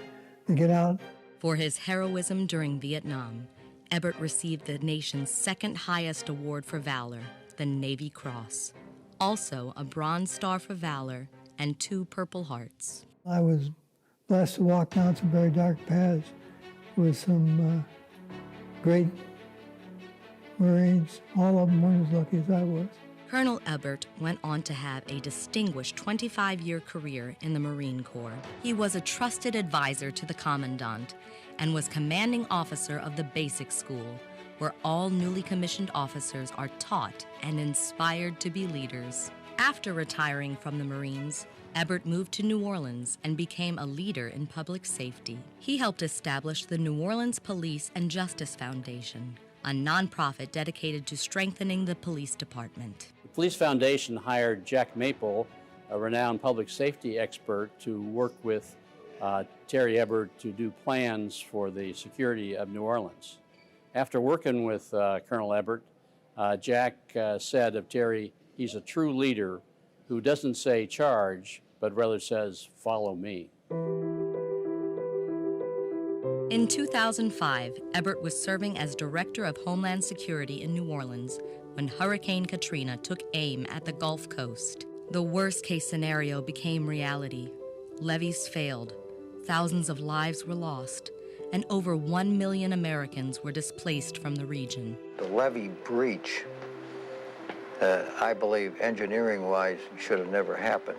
to get out. For his heroism during Vietnam, Ebert received the nation's second highest award for valor, the Navy Cross. Also, a Bronze Star for Valor and 2 Purple Hearts. I was blessed to walk down some very dark paths with some great Marines. All of them weren't as lucky as I was. Colonel Ebert went on to have a distinguished 25-year career in the Marine Corps. He was a trusted advisor to the Commandant and was commanding officer of the Basic School, where all newly commissioned officers are taught and inspired to be leaders. After retiring from the Marines, Ebert moved to New Orleans and became a leader in public safety. He helped establish the New Orleans Police and Justice Foundation, a nonprofit dedicated to strengthening the police department. The Police Foundation hired Jack Maple, a renowned public safety expert, to work with Terry Ebert to do plans for the security of New Orleans. After working with Colonel Ebert, Jack said of Terry, he's a true leader who doesn't say charge, but rather says, follow me. In 2005, Ebert was serving as Director of Homeland Security in New Orleans when Hurricane Katrina took aim at the Gulf Coast. The worst-case scenario became reality. Levees failed, thousands of lives were lost, and over 1 million Americans were displaced from the region. The levee breach, I believe, engineering-wise, should have never happened.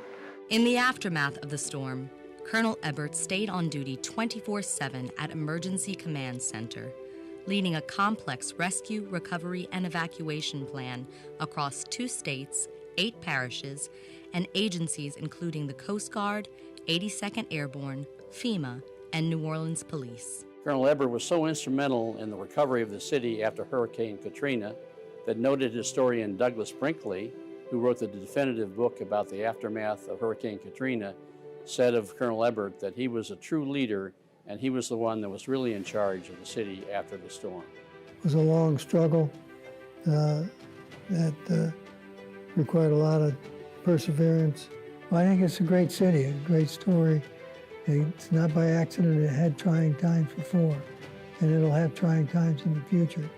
In the aftermath of the storm, Colonel Ebert stayed on duty 24/7 at Emergency Command Center, leading a complex rescue, recovery, and evacuation plan across 2 states, 8 parishes, and agencies including the Coast Guard, 82nd Airborne, FEMA, and New Orleans Police. Colonel Ebert was so instrumental in the recovery of the city after Hurricane Katrina that noted historian Douglas Brinkley, who wrote the definitive book about the aftermath of Hurricane Katrina, said of Colonel Ebert that he was a true leader and he was the one that was really in charge of the city after the storm. It was a long struggle that required a lot of perseverance. Well, I think it's a great city, a great story. It's not by accident it had trying times before, and it'll have trying times in the future.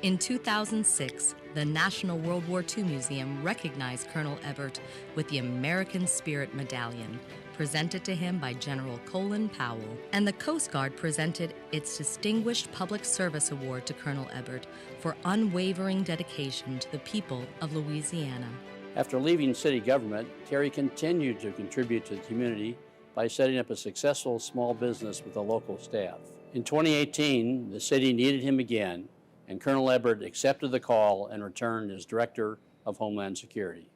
In 2006, the National World War II Museum recognized Colonel Ebert with the American Spirit Medallion, presented to him by General Colin Powell, and the Coast Guard presented its Distinguished Public Service Award to Colonel Ebert for unwavering dedication to the people of Louisiana. After leaving city government, Terry continued to contribute to the community by setting up a successful small business with a local staff. In 2018, the city needed him again, and Colonel Ebert accepted the call and returned as Director of Homeland Security.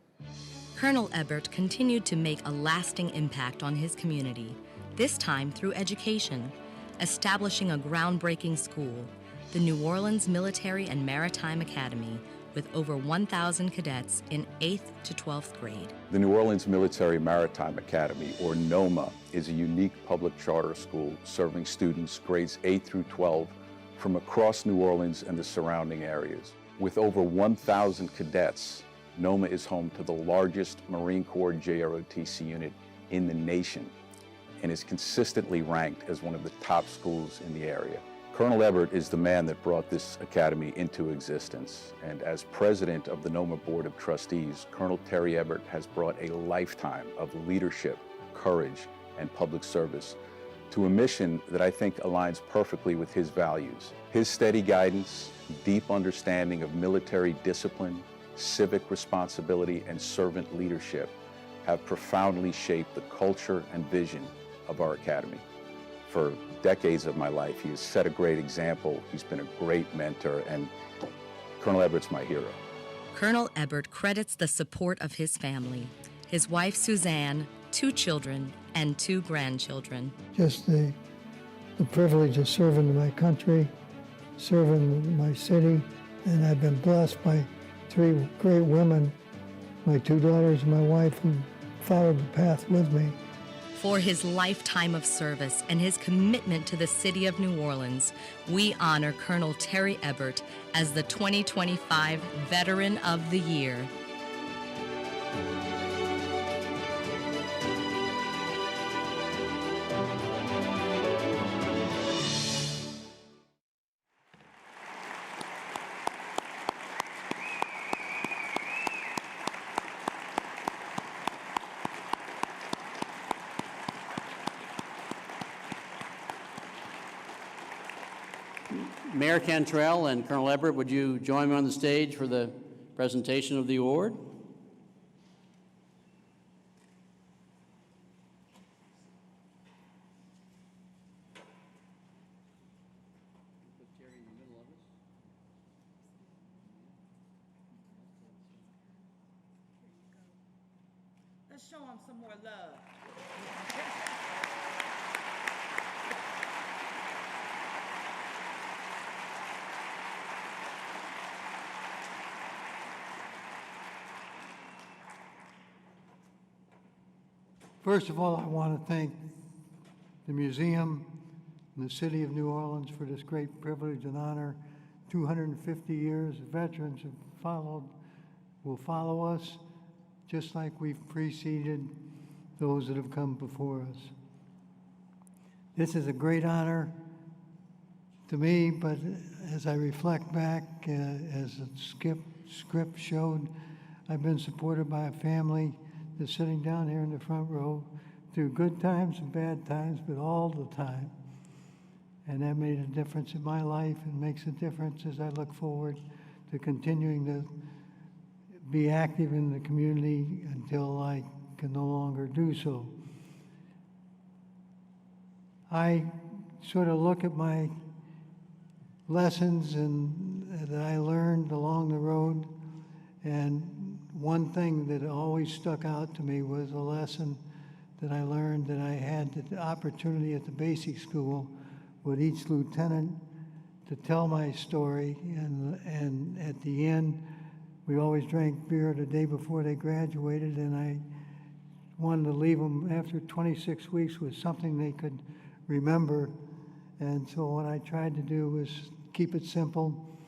Colonel Ebert continued to make a lasting impact on his community, this time through education, establishing a groundbreaking school, the New Orleans Military and Maritime Academy, with over 1,000 cadets in 8th to 12th grade. The New Orleans Military Maritime Academy, or NOMA, is a unique public charter school serving students grades 8 through 12 from across New Orleans and the surrounding areas. With over 1,000 cadets, NOMA is home to the largest Marine Corps JROTC unit in the nation and is consistently ranked as one of the top schools in the area. Colonel Ebert is the man that brought this academy into existence, and as president of the NOMA Board of Trustees, Colonel Terry Ebert has brought a lifetime of leadership, courage, and public service to a mission that I think aligns perfectly with his values. His steady guidance, deep understanding of military discipline, civic responsibility, and servant leadership have profoundly shaped the culture and vision of our academy. For decades of my life, he has set a great example. He's been a great mentor, and Colonel Ebert's my hero. Colonel Ebert credits the support of his family, his wife Suzanne, 2 children, and 2 grandchildren. Just the privilege of serving my country, serving my city, and I've been blessed by 3 great women, my 2 daughters and my wife, who followed the path with me. For his lifetime of service and his commitment to the city of New Orleans, we honor Colonel Terry Ebert as the 2025 Veteran of the Year. Mayor Cantrell and Colonel Ebert, would you join me on the stage for the presentation of the award? Let's show them some more love. First of all, I want to thank the museum and the city of New Orleans for this great privilege and honor. 250 years of veterans will follow us, just like we've preceded those that have come before us. This is a great honor to me, but as I reflect back, as the script showed, I've been supported by a family that's sitting down here in the front row through good times and bad times, but all the time. And that made a difference in my life and makes a difference as I look forward to continuing to be active in the community until I can no longer do so. I sort of look at my lessons that I learned along the road, and one thing that always stuck out to me was a lesson that I learned that I had the opportunity at the basic school with each lieutenant to tell my story, and at the end, we always drank beer the day before they graduated, and I wanted to leave them after 26 weeks with something they could remember And so what I tried to do was keep it simple,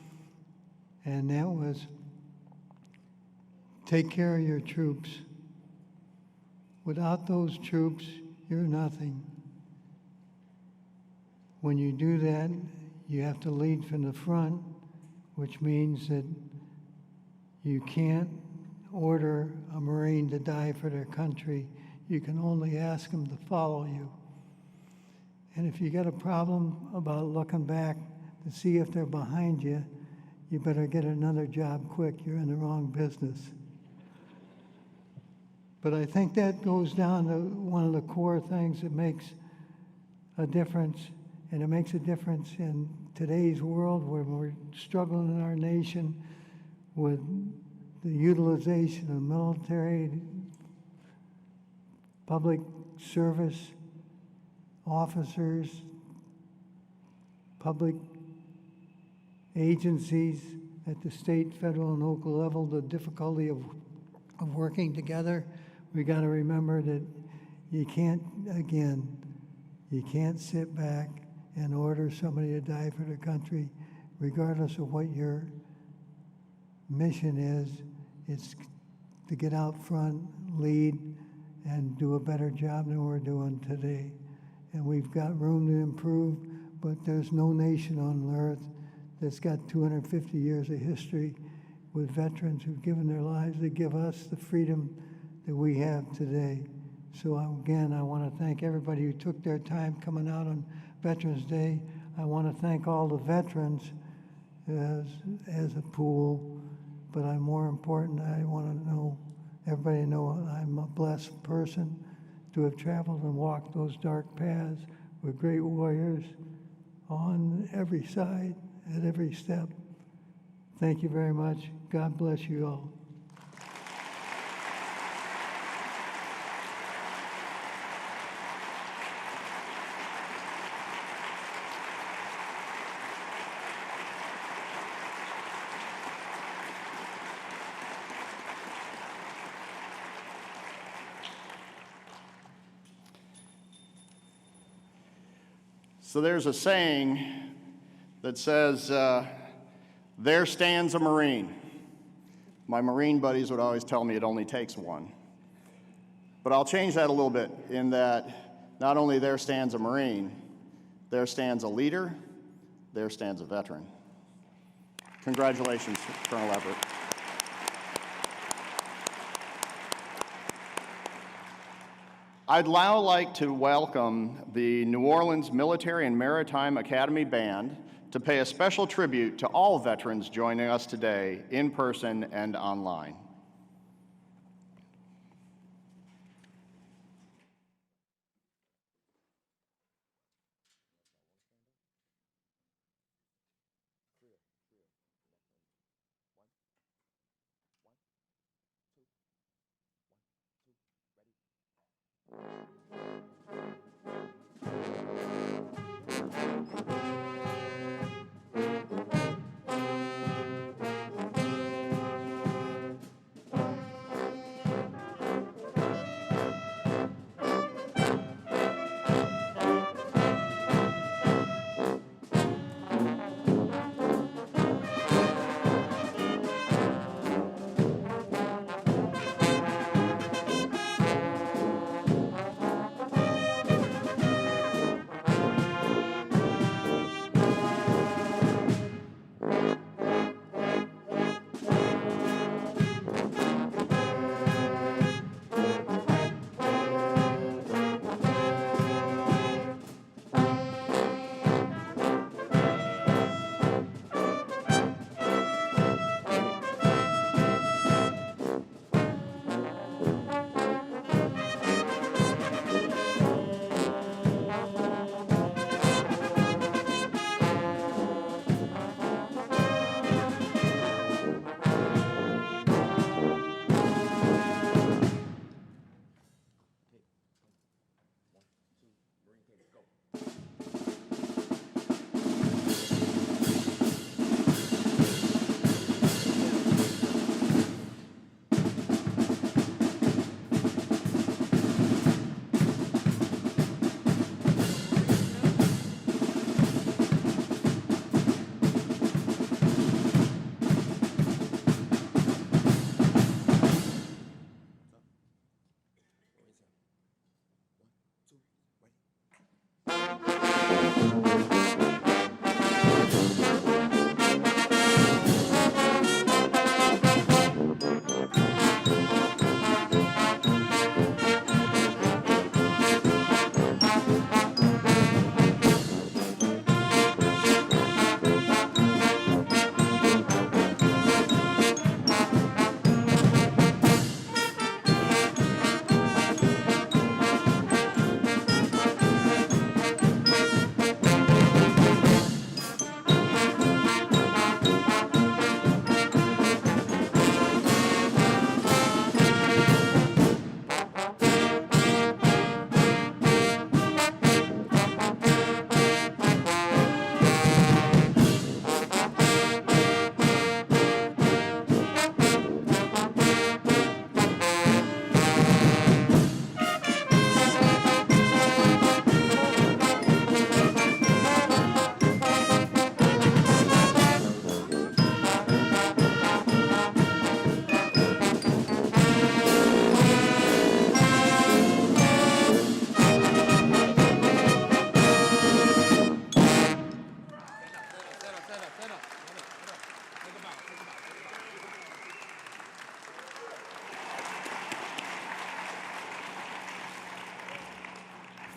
and that was take care of your troops. Without those troops, you're nothing. When you do that, you have to lead from the front, which means that you can't order a Marine to die for their country. You can only ask them to follow you. And if you got a problem about looking back to see if they're behind you, you better get another job quick. You're in the wrong business. But I think that goes down to one of the core things that makes a difference, and it makes a difference in today's world where we're struggling in our nation with the utilization of military, public service officers, public agencies at the state, federal, and local level, the difficulty of working together. We got to remember that you can't sit back and order somebody to die for the country, regardless of what your mission is. It's to get out front, lead, and do a better job than we're doing today. And we've got room to improve, but there's no nation on earth that's got 250 years of history with veterans who've given their lives to give us the freedom that we have today. So again, I want to thank everybody who took their time coming out on Veterans Day. I want to thank all the veterans as a pool, but more important, I want to know, everybody know I'm a blessed person to have traveled and walked those dark paths with great warriors on every side, at every step. Thank you very much. God bless you all. So there's a saying that says, there stands a Marine. My Marine buddies would always tell me it only takes one. But I'll change that a little bit in that not only there stands a Marine, there stands a leader, there stands a veteran. Congratulations, Colonel Everett. I'd now like to welcome the New Orleans Military and Maritime Academy Band to pay a special tribute to all veterans joining us today in person and online.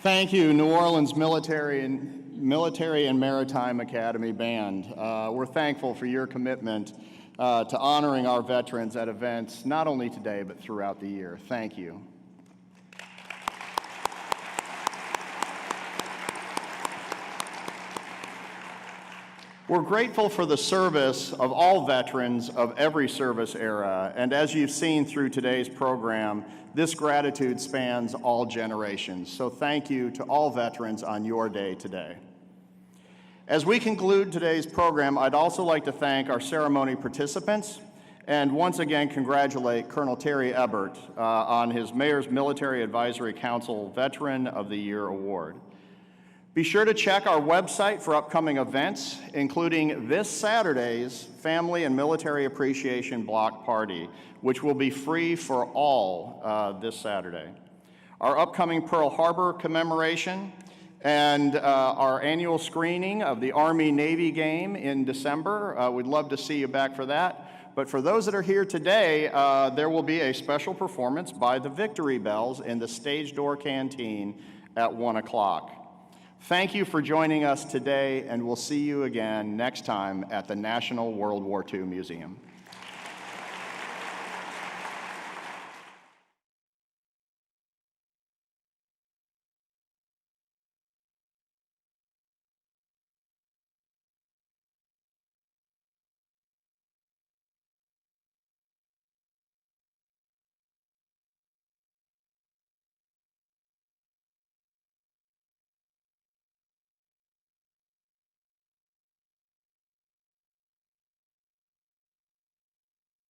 Thank you, New Orleans Military and Maritime Academy Band. We're thankful for your commitment to honoring our veterans at events, not only today, but throughout the year. Thank you. We're grateful for the service of all veterans of every service era, and as you've seen through today's program, this gratitude spans all generations. So thank you to all veterans on your day today. As we conclude today's program, I'd also like to thank our ceremony participants and once again congratulate Colonel Terry Ebert on his Mayor's Military Advisory Council Veteran of the Year Award. Be sure to check our website for upcoming events, including this Saturday's Family and Military Appreciation Block Party, which will be free for all this Saturday. Our upcoming Pearl Harbor commemoration and our annual screening of the Army-Navy game in December. We'd love to see you back for that. But for those that are here today, there will be a special performance by the Victory Bells in the Stage Door Canteen at 1 o'clock. Thank you for joining us today, and we'll see you again next time at the National World War II Museum.